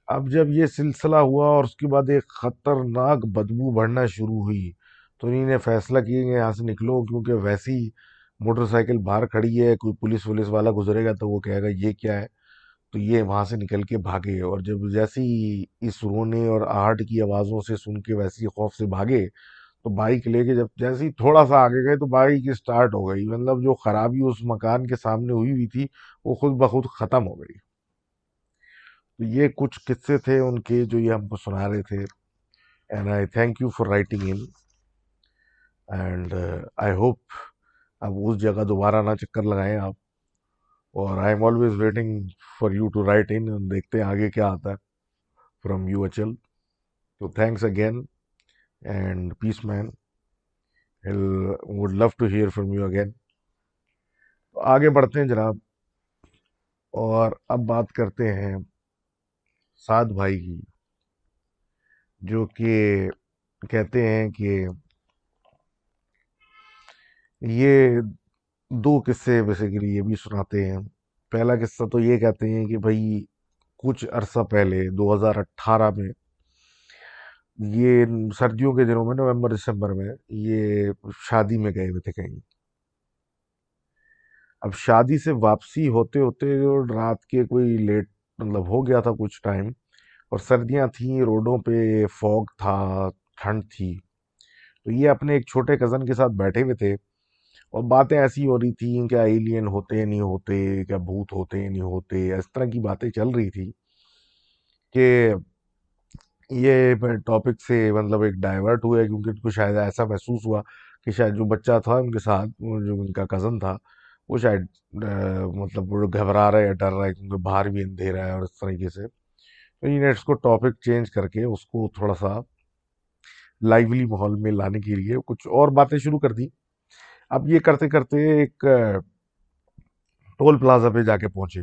अब जब ये सिलसिला हुआ और उसके बाद एक खतरनाक बदबू बढ़ना शुरू हुई, तो इन्होंने फैसला किया कि यहाँ से निकलो, क्योंकि वैसी मोटरसाइकिल बाहर खड़ी है, कोई पुलिस वुलिस वाला गुजरेगा तो वो कहेगा ये क्या है। तो ये वहां से निकल के भागे, और जब जैसे ही इस रोने और आहट की आवाज़ों से सुन के वैसे ही खौफ से भागे, तो बाइक लेके जब जैसे ही थोड़ा सा आगे गए तो बाइक स्टार्ट हो गई, मतलब जो खराबी उस मकान के सामने हुई हुई थी वो खुद ब खुद ख़त्म हो गई। तो ये कुछ किस्से थे उनके जो ये हमको सुना रहे थे, and I thank you for writing in, and I hope अब उस जगह दोबारा ना चक्कर लगाएं आप, और I am always waiting for you to write in, देखते हैं आगे क्या आता है फ्रॉम यू अचल। तो thanks again, and peace man, would love to hear from you again. तो आगे बढ़ते हैं जनाब, और अब बात करते हैं साद भाई की, जो कि कहते हैं कि ये दो किस्से बेसिकली ये भी सुनाते हैं। पहला किस्सा तो ये कहते हैं कि भाई कुछ अरसा पहले 2018 में, ये सर्दियों के दिनों में नवंबर दिसंबर में, ये शादी में गए हुए थे कहीं। अब शादी से वापसी होते होते और रात के कोई लेट, मतलब हो गया था कुछ टाइम, और सर्दियां थी, रोडों पे फॉग था, ठंड थी। तो ये अपने एक छोटे कज़न के साथ बैठे हुए थे, और बातें ऐसी हो रही थी, क्या एलियन होते नहीं होते, क्या भूत होते नहीं होते, इस तरह की बातें चल रही थी कि ये टॉपिक से मतलब एक डाइवर्ट हुआ, क्योंकि उनको शायद ऐसा महसूस हुआ कि शायद जो बच्चा था उनके साथ, वो जो उनका कज़न था, वो शायद मतलब वो घबरा रहा है या डर रहा है, क्योंकि बाहर भी अंधेरा है और इस तरीके से। तो इन्हें इसको टॉपिक चेंज करके उसको थोड़ा सा लाइवली माहौल में लाने के लिए कुछ और बातें शुरू कर दी। अब ये करते करते एक टोल प्लाजा पे जाके पहुंचे।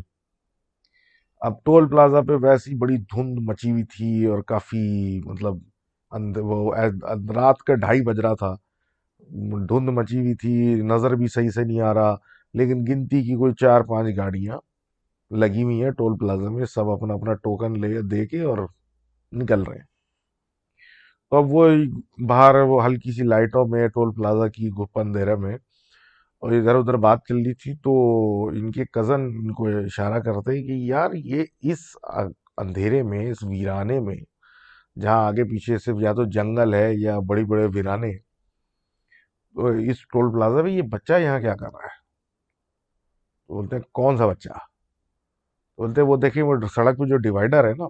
अब टोल प्लाजा पे वैसी बड़ी धुंध मची हुई थी और काफी मतलब रात का 2:30 बज रहा था। धुंध मची हुई थी, नजर भी सही से नहीं आ रहा। लेकिन गिनती की कोई 4-5 गाड़ियां लगी हुई हैं टोल प्लाजा में, सब अपना अपना टोकन ले दे के और निकल रहे हैं। तो अब वो बाहर वो हल्की सी लाइटों में टोल प्लाजा की गुप्त अंधेरे में और इधर उधर बात चल रही थी, तो इनके कजन इनको इशारा करते हैं कि यार ये इस अंधेरे में, इस वीराने में, जहाँ आगे पीछे सिर्फ या तो जंगल है या बड़ी बड़े वीराने, तो इस टोल प्लाजा में ये बच्चा यहाँ क्या कर रहा है? तो बोलते हैं कौन सा बच्चा? तो बोलते हैं वो देखिए वो सड़क पे जो डिवाइडर है ना,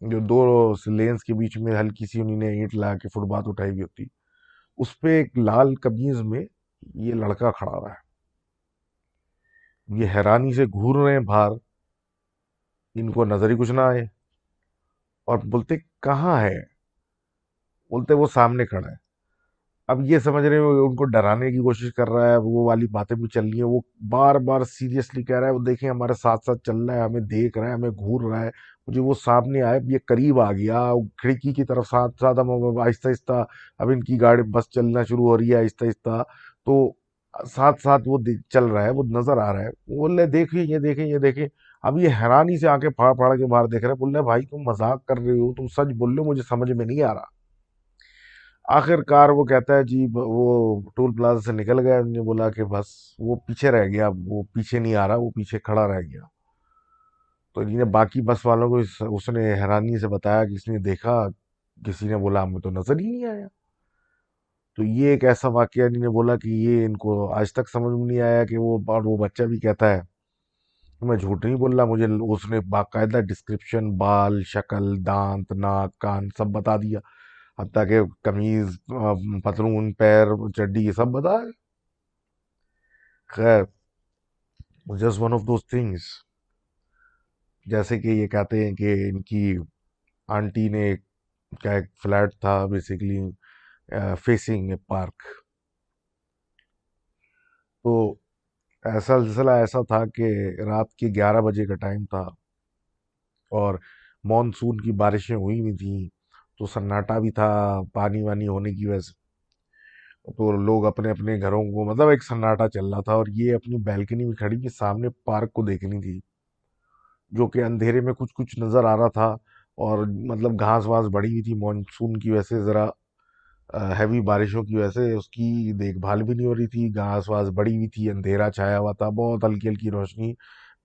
जो दो लेन्स के बीच में हल्की सी उन्होंने ईंट ला के फुटपाथ उठाई हुई होती, उस पे एक लाल कमीज में ये लड़का खड़ा हुआ है। ये हैरानी से घूर रहे हैं बाहर, इनको नजर ही कुछ ना आए और बोलते कहाँ है? बोलते वो सामने खड़ा है। अब ये समझ रहे हो उनको डराने की कोशिश कर रहा है, वो वाली बातें भी चल रही है। वो बार बार सीरियसली कह रहा है वो देखिए हमारे साथ साथ चल रहा है, हमें देख रहा है, हमें घूर रहा है। मुझे वो सामने आए, ये करीब आ गया खिड़की की तरफ, साथ साथ हम अब आहिस्ता आहिस्ता, अब इनकी गाड़ी बस चलना शुरू हो रही है आहिस्ता आहिस्ता। तो साथ साथ वो चल रहा है, वो नजर आ रहा है। वो बोल रहे देखिए ये देखें ये देखें। अब ये हैरानी से आंखें फाड़ फाड़ के बाहर देख रहे हैं, बोल रहे भाई तुम मजाक कर रहे हो, तुम सच बोल रहे हो, मुझे समझ में नहीं आ रहा। आखिरकार वो कहता है जी वो टोल प्लाजा से निकल गया। हमने बोला कि बस वो पीछे रह गया, वो पीछे नहीं आ रहा, वो पीछे खड़ा रह गया। तो इन्हें बाकी बस वालों को उसने हैरानी से बताया कि इसने देखा। किसी ने बोला हमें तो नजर ही नहीं आया। तो ये एक ऐसा वाकया इन्होंने बोला कि ये इनको आज तक समझ में नहीं आया कि वो, और वो बच्चा भी कहता है कि मैं झूठ नहीं बोल रहा, मुझे उसने बाकायदा डिस्क्रिप्शन, बाल, शक्ल, दांत, नाक, कान सब बता दिया। हत्ता के कमीज, पतलून, पैर, चड्डी, ये सब बता। खैर, just one of those things. जैसे कि ये कहते हैं कि इनकी आंटी ने क्या एक फ्लैट था बेसिकली फेसिंग ए पार्क। तो ऐसा सिलसिला ऐसा था कि रात के 11 बजे का टाइम था और मॉनसून की बारिशें हुई हुई थी, तो सन्नाटा भी था पानी वानी होने की वजह से। तो लोग अपने अपने घरों को, मतलब एक सन्नाटा चल रहा था और ये अपनी बैल्कनी में खड़ी के सामने पार्क को देखनी थी, जो कि अंधेरे में कुछ कुछ नजर आ रहा था। और मतलब घास वास बढ़ी हुई थी मॉनसून की वजह से, जरा हैवी बारिशों की वजह से उसकी देखभाल भी नहीं हो रही थी। घास वास बढ़ी हुई थी, अंधेरा छाया हुआ था, बहुत हल्की हल्की रोशनी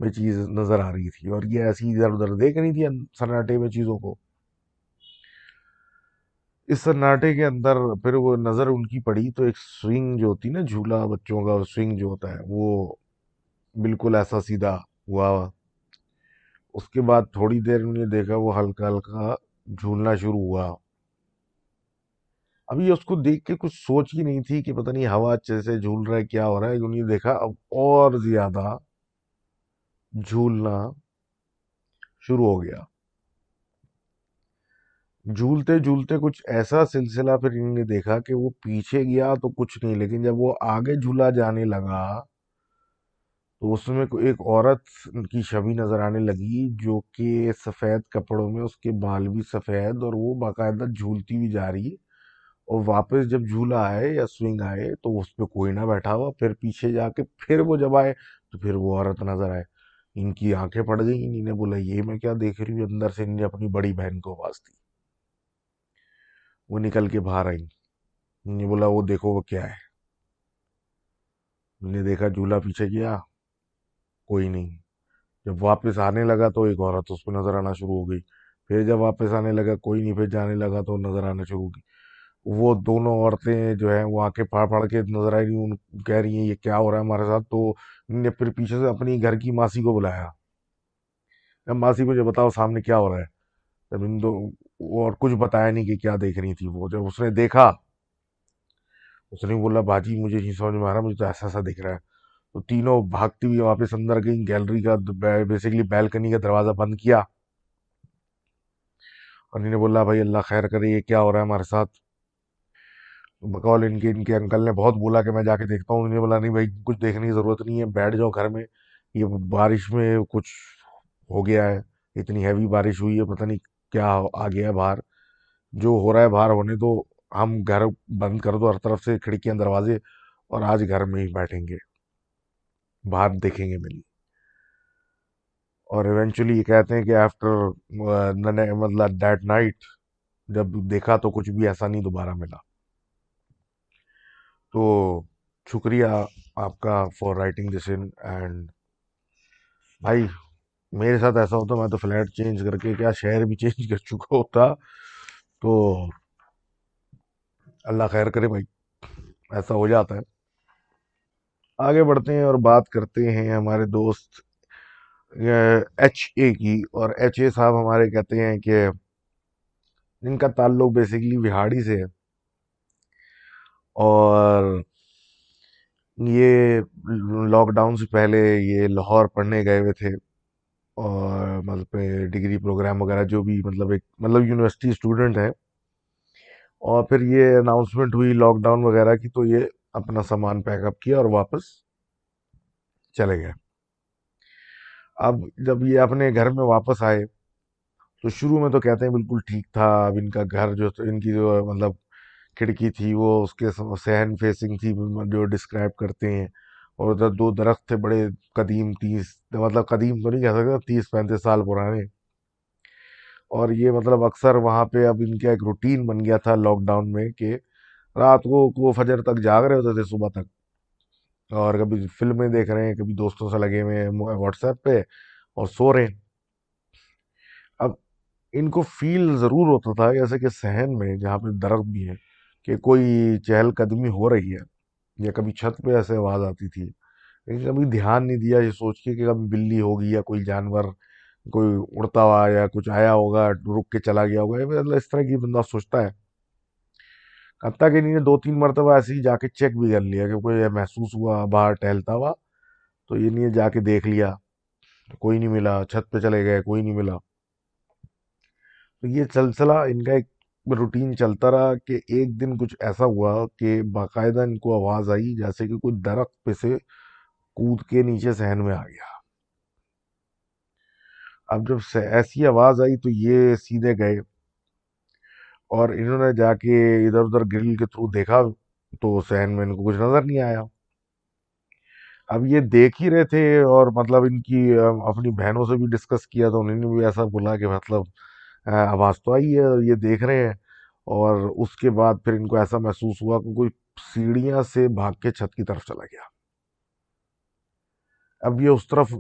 में चीज नजर आ रही थी और ये ऐसी इधर उधर देख रही थी सन्नाटे में चीजों को। इस सन्नाटे के अंदर फिर वो नजर उनकी पड़ी, तो एक स्विंग जो होती है ना, झूला बच्चों का स्विंग जो होता है, वो बिल्कुल ऐसा सीधा हुआ। उसके बाद थोड़ी देर में देखा वो हल्का हल्का झूलना शुरू हुआ। अभी उसको देख के कुछ सोच ही नहीं थी कि पता नहीं हवा अच्छे से झूल रहा है क्या हो रहा है, उन्होंने देखा अब और ज्यादा झूलना शुरू हो गया। झूलते झूलते कुछ ऐसा सिलसिला फिर इन्होंने देखा कि वो पीछे गया तो कुछ नहीं, लेकिन जब वो आगे झूला जाने लगा तो उसमें एक औरत की छवि नजर आने लगी, जो कि सफेद कपड़ों में, उसके बाल भी सफेद और वो बाकायदा झूलती हुई जा रही है। और वापस जब झूला आए या स्विंग आए तो उस पे कोई ना बैठा हुआ, फिर पीछे जाके फिर वो जब आए तो फिर वो औरत नजर आए। इनकी आंखें पड़ गई, इन्होंने बोला ये मैं क्या देख रही हूँ। अंदर से इन्हें अपनी बड़ी बहन को आवाज दी, वो निकल के बाहर आई। इन्हें बोला वो देखो वो क्या है। इन्हें देखा, झूला पीछे किया, कोई नहीं। जब वापस आने लगा तो एक औरत उस पर नजर आना शुरू हो गई। फिर जब वापस आने लगा कोई नहीं, फिर जाने लगा तो नजर आना शुरू हो गई। वो दोनों औरतें जो है वो आंखें फाड़ फाड़ के नजर आ रही, उन कह रही हैं ये क्या हो रहा है हमारे साथ। तो इनने फिर पीछे से अपनी घर की मासी को बुलाया, अब मासी मुझे बताओ सामने क्या हो रहा है। तब इन दो, और कुछ बताया नहीं कि क्या देख रही थी वो। जब उसने देखा, उसने बोला बाजी मुझे नहीं समझ में आ रहा, मुझे तो ऐसा ऐसा दिख रहा है। तो तीनों भागती हुई वापस अंदर गई, गैलरी का बेसिकली बैल्कनी का दरवाजा बंद किया और इन्हें बोला भाई अल्लाह खैर करे, ये क्या हो रहा है हमारे साथ। बकौल इनके इनके अंकल ने बहुत बोला कि मैं जाके देखता हूँ। इन्हें बोला नहीं भाई कुछ देखने की जरूरत नहीं है, बैठ जाओ घर में। ये बारिश में कुछ हो गया है, इतनी हैवी बारिश हुई है, पता नहीं क्या आ गया है बाहर। जो हो रहा है बाहर होने दो, हम घर बंद कर दो हर तरफ से खिड़कियां दरवाजे, और आज घर में ही बैठेंगे, बाहर देखेंगे नहीं। और इवेंचुअली ये कहते हैं कि आफ्टर मतलब दैट नाइट, जब देखा तो कुछ भी ऐसा नहीं दोबारा मिला। तो शुक्रिया आपका for writing this in. And भाई, मेरे साथ ऐसा होता मैं तो फ्लैट चेंज करके क्या शहर भी चेंज कर चुका होता। तो अल्लाह खैर करे भाई, ऐसा हो जाता है। आगे बढ़ते हैं और बात करते हैं हमारे दोस्त HA की। और HA साहब हमारे कहते हैं कि इनका ताल्लुक बेसिकली बिहाड़ी से है। और ये लॉकडाउन से पहले ये लाहौर पढ़ने गए हुए थे, और मतलब डिग्री प्रोग्राम वगैरह जो भी, मतलब एक मतलब यूनिवर्सिटी स्टूडेंट है। और फिर ये अनाउंसमेंट हुई लॉकडाउन वगैरह की, तो ये अपना सामान पैकअप किया और वापस चले गए। अब जब ये अपने घर में वापस आए, तो शुरू में तो कहते हैं बिल्कुल ठीक था। अब इनका घर जो इनकी जो मतलब खिड़की थी वो उसके सहन फेसिंग थी, जो डिस्क्राइब करते हैं। और उधर दो दरख्त थे बड़े कदीम, 30 मतलब कदीम तो नहीं कह सकता, 30-35 साल पुराने। और ये मतलब अक्सर वहाँ पे अब इनका एक रूटीन बन गया था लॉकडाउन में कि रात को फजर तक जाग रहे होते थे, सुबह तक। और कभी फिल्में देख रहे हैं, कभी दोस्तों से लगे हुए हैं व्हाट्सएप पे, और सो रहे हैं। अब इनको फील ज़रूर होता था जैसे कि सहन में, जहाँ पे दरख्त भी है, कि कोई चहलकदमी हो रही है, या कभी छत पे ऐसे आवाज़ आती थी। लेकिन कभी ध्यान नहीं दिया ये सोच के कि कभी बिल्ली होगी या कोई जानवर, कोई उड़ता हुआ या कुछ आया होगा, रुक के चला गया होगा, ये मतलब इस तरह की बंदा सोचता है। हत्ता कि इन्होंने 2-3 मरतबा ऐसे ही जाके चेक भी कर लिया कि कोई महसूस हुआ बाहर टहलता हुआ। तो ये नहीं जाके देख लिया, तो कोई नहीं मिला, छत पे चले गए, कोई नहीं मिला। तो ये सिलसिला इनका एक रूटीन चलता रहा कि एक दिन कुछ ऐसा हुआ कि बाकायदा इनको आवाज आई जैसे कि कोई दरख्त पे से कूद के नीचे सहन में आ गया। अब जब ऐसी आवाज आई तो ये सीधे गए, और इन्होंने जाके इधर उधर ग्रिल के थ्रू देखा, तो सहन में इनको कुछ नजर नहीं आया। अब ये देख ही रहे थे, और मतलब इनकी अपनी बहनों से भी डिस्कस किया, तो उन्होंने भी ऐसा बोला कि मतलब आवाज तो आई है, ये देख रहे हैं। और उसके बाद फिर इनको ऐसा महसूस हुआ कि कोई सीढ़ियां से भाग के छत की तरफ चला गया। अब ये उस तरफ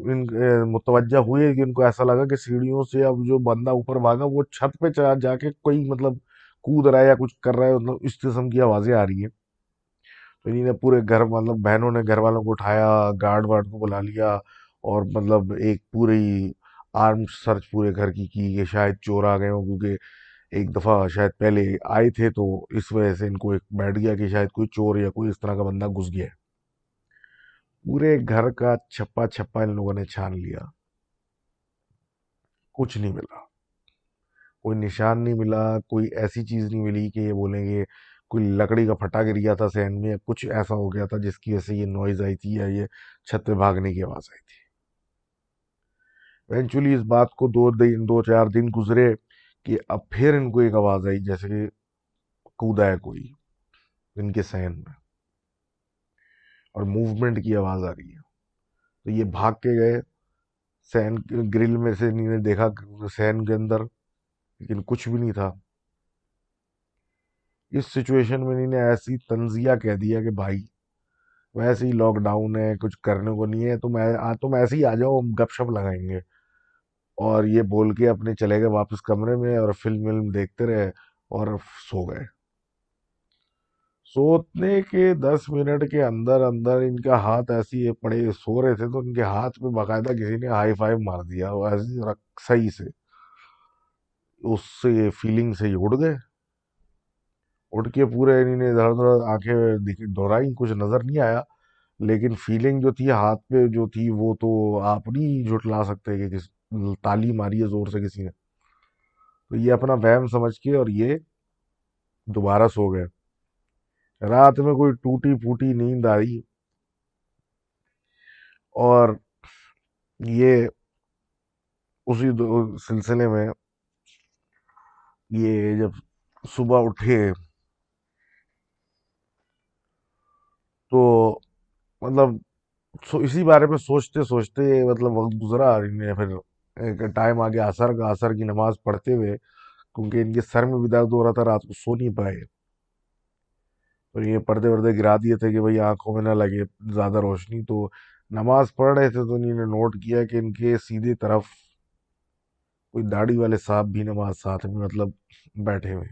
मुतवज्जा हुए कि इनको ऐसा लगा कि सीढ़ियों से अब जो बंदा ऊपर भागा वो छत पे जाके कोई मतलब कूद रहा है या कुछ कर रहा है, मतलब इस किस्म की आवाजें आ रही है। तो इन्हीं ने पूरे घर, मतलब बहनों ने घर वालों को उठाया, गार्ड वार्ड को बुला लिया, और मतलब एक पूरी आर्म सर्च पूरे घर की कि शायद चोर आ गए हों, क्योंकि एक दफ़ा शायद पहले आए थे, तो इस वजह से इनको एक बैठ गया कि शायद कोई चोर या कोई इस तरह का बंदा घुस गया है। पूरे घर का छप्पा छप्पा इन लोगों ने छान लिया, कुछ नहीं मिला। कोई निशान नहीं मिला, कोई ऐसी चीज नहीं मिली कि ये बोलेंगे कोई लकड़ी का फटा गिर गया था सहन में, या कुछ ऐसा हो गया था जिसकी वजह से ये नॉइज आई थी या ये छत पे भागने की आवाज आई थी। इवेंचुअली इस बात को 2 4 दिन गुजरे कि अब फिर इनको एक आवाज आई जैसे कि कूदा है कोई इनके सहन में, और मूवमेंट की आवाज आ रही है। तो ये भाग के गए सहन ग्रिल में से, इन्होंने देखा सहन के अंदर, लेकिन कुछ भी नहीं था। इस सिचुएशन में इन्होंने ऐसी तंजिया कह दिया कि भाई वैसे ही लॉकडाउन है, कुछ करने को नहीं है, तुम ऐसे ही आ जाओ, हम गपशप लगाएंगे। और ये बोल के अपने चले गए वापस कमरे में, और फिल्म विल्म देखते रहे, और सो गए। सोने के 10 मिनट के अंदर अंदर इनका हाथ ऐसी ये पड़े सो रहे थे, तो इनके हाथ में बाकायदा किसी ने हाई फाइव मार दिया, वो ऐसे सही से। उससे फीलिंग से ही उड़ गए। उड़ के पूरे इन्होंने इधर उधर आंखें दौड़ाई, कुछ नजर नहीं आया। लेकिन फीलिंग जो थी हाथ पे जो थी, वो तो आप नहीं झुठला सकते कि किस ताली मारी है जोर से किसी ने। तो ये अपना वहम समझ के और ये दोबारा सो गए। रात में कोई टूटी फूटी नींद आई, और ये उसी सिलसिले में ये जब सुबह उठे तो मतलब इसी बारे में सोचते सोचते मतलब वक्त गुजरा। और इन्हें फिर एक टाइम आ गया असर का, असर की नमाज पढ़ते हुए, क्योंकि इनके सर में भी दर्द हो रहा था, रात को सो नहीं पाए। और ये पर्दे वर्दे गिरा दिए थे कि भाई आंखों में ना लगे ज्यादा रोशनी। तो नमाज पढ़ रहे थे तो इन्होंने नोट किया कि इनके सीधे तरफ कोई दाढ़ी वाले साहब भी नमाज साथ में मतलब बैठे हुए।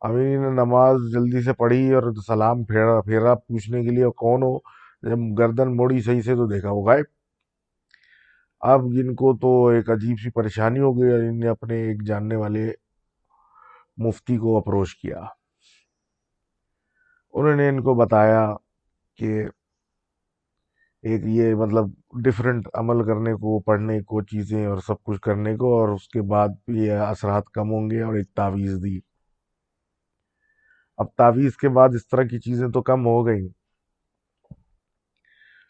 अब इन्होंने नमाज जल्दी से पढ़ी और सलाम फेरा फेरा पूछने के लिए कौन हो। जब गर्दन मोड़ी सही से तो देखा वो गायब। अब इनको तो एक अजीब सी परेशानी हो गई और इन्हें अपने एक जानने वाले मुफ्ती को अप्रोच किया। उन्होंने इनको बताया कि एक ये मतलब डिफरेंट अमल करने को, पढ़ने को, चीज़ें और सब कुछ करने को, और उसके बाद ये असरात कम होंगे, और एक तावीज़ दी। अब तावीज़ के बाद इस तरह की चीज़ें तो कम हो गई,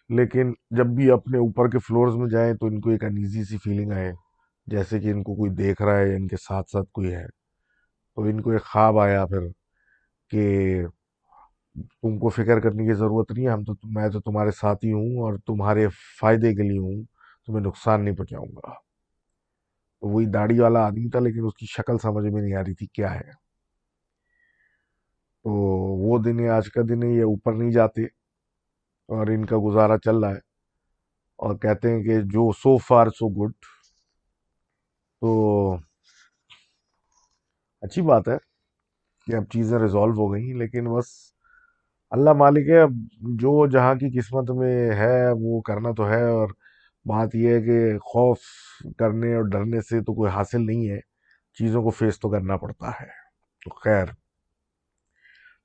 लेकिन जब भी अपने ऊपर के फ्लोर्स में जाएं तो इनको एक अनईजी सी फीलिंग आए, जैसे कि इनको कोई देख रहा है, इनके साथ साथ कोई है। तो इनको एक ख्वाब आया फिर कि तुमको फिक्र करने की ज़रूरत नहीं है, मैं तो तुम्हारे साथ ही हूँ और तुम्हारे फायदे के लिए हूँ, तुम्हें नुकसान नहीं पहुंचाऊंगा। तो वही दाढ़ी वाला आदमी था, लेकिन उसकी शक्ल समझ में नहीं आ रही थी क्या है। तो वो दिन है, आज का दिन है, ये ऊपर नहीं जाते और इनका गुजारा चल रहा है। और कहते हैं कि जो सो फार सो गुड। तो अच्छी बात है कि अब चीज़ें रिजॉल्व हो गई, लेकिन बस अल्लाह मालिक है। अब जो जहाँ की किस्मत में है वो करना तो है। और बात यह है कि खौफ करने और डरने से तो कोई हासिल नहीं है, चीज़ों को फेस तो करना पड़ता है। तो खैर,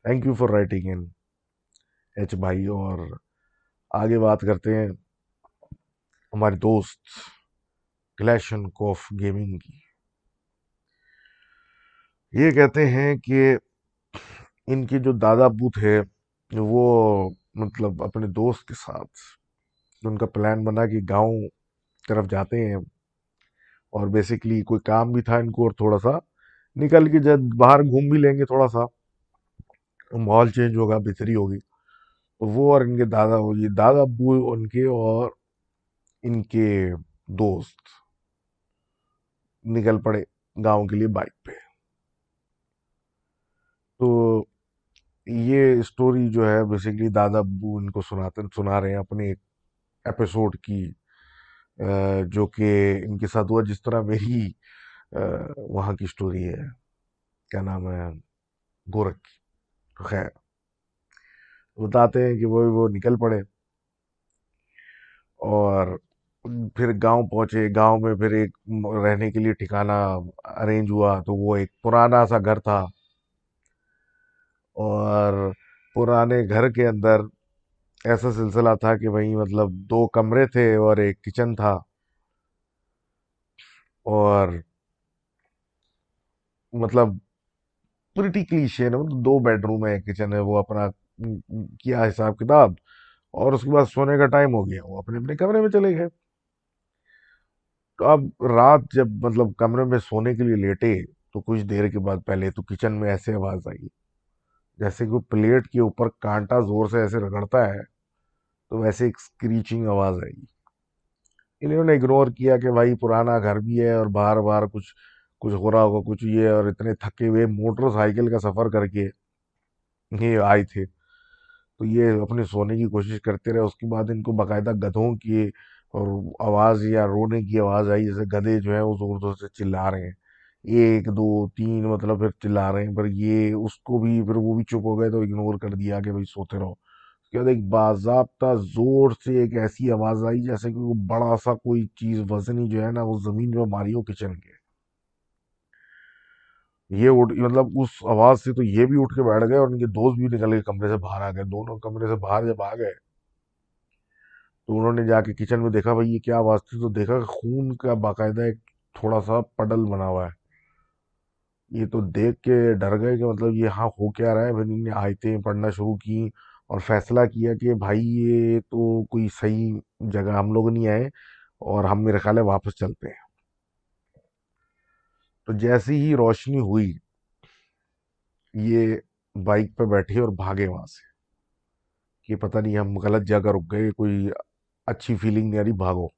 thank you for writing in H भाई। और आगे बात करते हैं हमारे दोस्त क्लैशन कॉफ गेमिंग की। ये कहते हैं कि इनके जो दादा अब्बू थे वो मतलब अपने दोस्त के साथ उनका प्लान बना कि गांव तरफ जाते हैं। और बेसिकली कोई काम भी था इनको, और थोड़ा सा निकल के जब बाहर घूम भी लेंगे, थोड़ा सा माहौल चेंज होगा, बेहतरी होगी। तो वो और इनके दादा, ये दादा अब्बू उनके और इनके दोस्त निकल पड़े गांव के लिए बाइक पे। तो ये स्टोरी जो है बेसिकली दादा अब्बू इनको सुना रहे हैं अपने एक एपिसोड की, जो कि इनके साथ हुआ, जिस तरह मेरी वहाँ की स्टोरी है, क्या नाम है, गोरख की। तो खैर, बताते हैं कि वो निकल पड़े और फिर गांव पहुंचे। गांव में फिर एक रहने के लिए ठिकाना अरेंज हुआ। तो वो एक पुराना सा घर था, और पुराने घर के अंदर ऐसा सिलसिला था कि भाई मतलब दो कमरे थे और एक किचन था। और मतलब प्रिटी क्लीशे ना, मतलब दो बेडरूम है, एक किचन है, वो अपना किया हिसाब किताब। और उसके बाद सोने का टाइम हो गया, वो अपने अपने कमरे में चले गए। तो अब रात जब मतलब कमरे में सोने के लिए लेटे, तो कुछ देर के बाद पहले तो किचन में ऐसे आवाज आई, जैसे कि प्लेट के ऊपर कांटा जोर से ऐसे रगड़ता है, तो वैसे एक स्क्रीचिंग आवाज आई। इन्होंने इग्नोर किया कि भाई पुराना घर भी है और बार बार कुछ कुछ हो रहा होगा कुछ, ये और इतने थके हुए मोटरसाइकिल का सफर करके ये आए थे। तो ये अपने सोने की कोशिश करते रहे। उसके बाद इनको बाकायदा गधों की और आवाज या रोने की आवाज आई, जैसे गधे जो है वो जोर जोर से चिल्ला रहे हैं, एक दो तीन मतलब फिर चिल्ला रहे हैं। पर ये उसको भी फिर वो भी चुप हो गए, तो इग्नोर कर दिया कि भाई सोते रहो। उसके बाद एक बाजाब्ता जोर से एक ऐसी आवाज आई, जैसे कि वो बड़ा सा कोई चीज वजनी जो है ना वो जमीन में मारी हो किचन के। ये उठ मतलब उस आवाज से तो ये भी उठ के बैठ गए, और उनके दोस्त भी निकल के कमरे से बाहर आ गए। दोनों कमरे से बाहर जब आ गए, तो उन्होंने जाके किचन में देखा, भाई ये क्या आवाज थी। तो देखा कि खून का बाकायदा एक थोड़ा सा पडल बना हुआ है। ये तो देख के डर गए कि मतलब ये हाँ हो क्या रहा है। फिर इन्होंने आयतें पढ़ना शुरू की और फैसला किया कि भाई ये तो कोई सही जगह हम लोग नहीं आए, और हम मेरे ख्याल है वापस चलते हैं। तो जैसी ही रोशनी हुई, ये बाइक पे बैठे और भागे वहां से कि पता नहीं हम गलत जगह रुक गए, कोई अच्छी फीलिंग नहीं आ रही, भागो।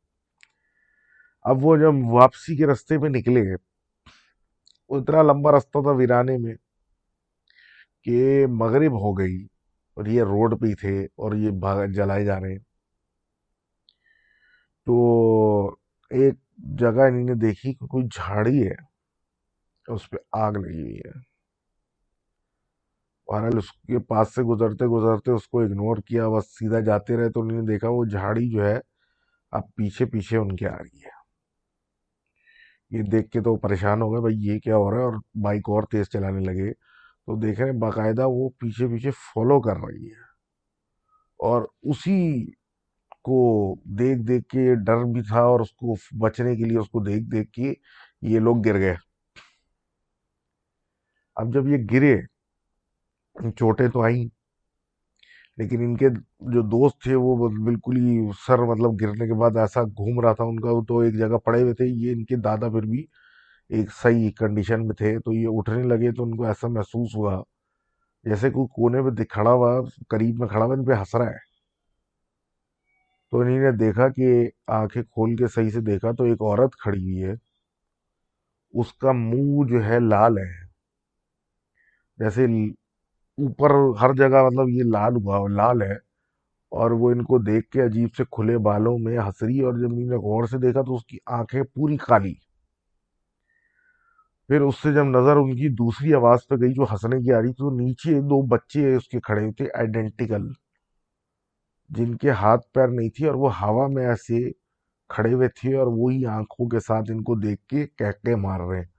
अब वो जब वापसी के रास्ते पे निकले, वो इतना लंबा रास्ता था वीराने में कि मगरिब हो गई और ये रोड पे ही थे और ये भाग जलाए जा रहे हैं। तो एक जगह इन्होंने देखी कि कोई झाड़ी है, उस पे आग लगी हुई है। बहरहाल उसके पास से गुजरते गुजरते उसको इग्नोर किया, बस सीधा जाते रहे। तो उन्होंने देखा वो झाड़ी जो है अब पीछे पीछे उनके आ रही है। ये देख के तो परेशान हो गए, भाई ये क्या हो रहा है, और बाइक और तेज चलाने लगे। तो देख रहे हैं बाकायदा वो पीछे पीछे फॉलो कर रही है। और उसी को देख देख के डर भी था, और उसको बचने के लिए उसको देख देख के ये लोग गिर गए। अब जब ये गिरे, चोटें तो आई, लेकिन इनके जो दोस्त थे वो बिल्कुल ही सर मतलब गिरने के बाद ऐसा घूम रहा था उनका, वो तो एक जगह पड़े हुए थे। ये इनके दादा फिर भी एक सही कंडीशन में थे, तो ये उठने लगे तो उनको ऐसा महसूस हुआ जैसे कोई कोने पे खड़ा हुआ, करीब में खड़ा हुआ, इन पे हंस रहा है। तो इन्होंने देखा कि आंखें खोल के सही से देखा तो एक औरत खड़ी हुई है। उसका मुंह जो है लाल है, जैसे ऊपर हर जगह मतलब ये लाल हुआ लाल है। और वो इनको देख के अजीब से खुले बालों में हंस रही है, और जब मैंने गौर से देखा तो उसकी आंखें पूरी काली। फिर उससे जब नजर उनकी दूसरी आवाज पे गई जो हंसने की आ रही, तो नीचे दो बच्चे उसके खड़े थे आइडेंटिकल, जिनके हाथ पैर नहीं थी, और वो हवा में ऐसे खड़े हुए थे और वही आंखों के साथ इनको देख के कहके मार रहे हैं।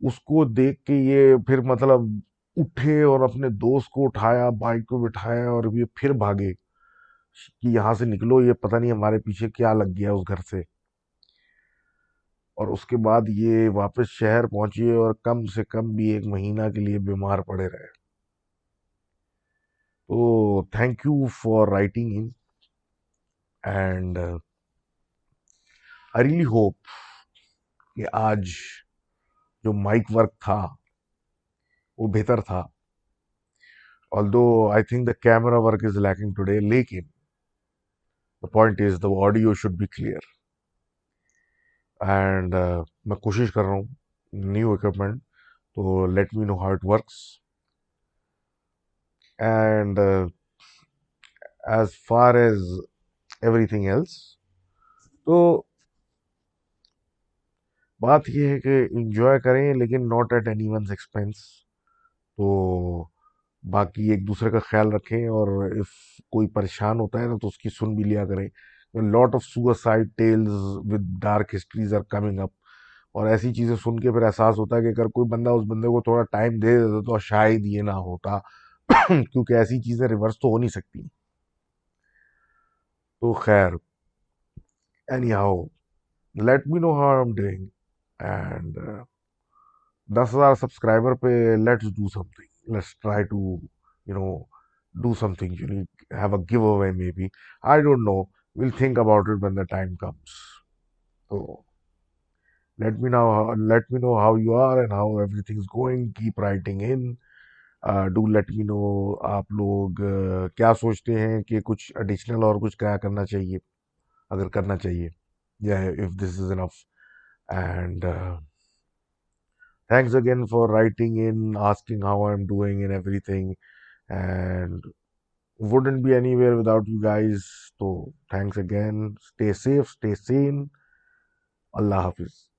उसको देख के ये फिर मतलब उठे और अपने दोस्त को उठाया, बाइक को बिठाया, और ये फिर भागे कि यहाँ से निकलो, ये पता नहीं हमारे पीछे क्या लग गया उस घर से। और उसके बाद ये वापस शहर पहुंचे और कम से कम भी एक महीना के लिए बीमार पड़े रहे। तो thank you for writing in, and I really hope कि आज जो माइक वर्क था वो बेहतर था। Although I think the camera work is lacking today, लेकिन the point is the audio should be clear. And मैं कोशिश कर रहा हूँ न्यू इक्विपमेंट, तो let me know how it works. And as far as everything else, तो बात ये है कि इंजॉय करें लेकिन not at anyone's expense. तो बाकी एक दूसरे का ख्याल रखें, और इफ कोई परेशान होता है ना तो उसकी सुन भी लिया करें। Lot of suicide tales with dark histories are coming up, और ऐसी चीजें सुन के फिर एहसास होता है कि अगर कोई बंदा उस बंदे को थोड़ा टाइम दे देता तो शायद ये ना होता। क्योंकि ऐसी चीजें रिवर्स तो हो नहीं सकती। तो खैर, anyhow, let me know how I am doing. And 10,000 subscriber पे let's do something, let's try to you know do something unique, have a giveaway maybe. I don't know. We'll think about it when the time comes. So let me know how you are and how everything's going. Keep writing in. Do let me no आप लोग क्या सोचते हैं कि कुछ additional और कुछ क्या करना चाहिए, अगर करना चाहिए, या if this is enough. And thanks again for writing in, asking how I'm doing and everything. And wouldn't be anywhere without you guys. So thanks again. Stay safe, stay sane. Allah Hafiz.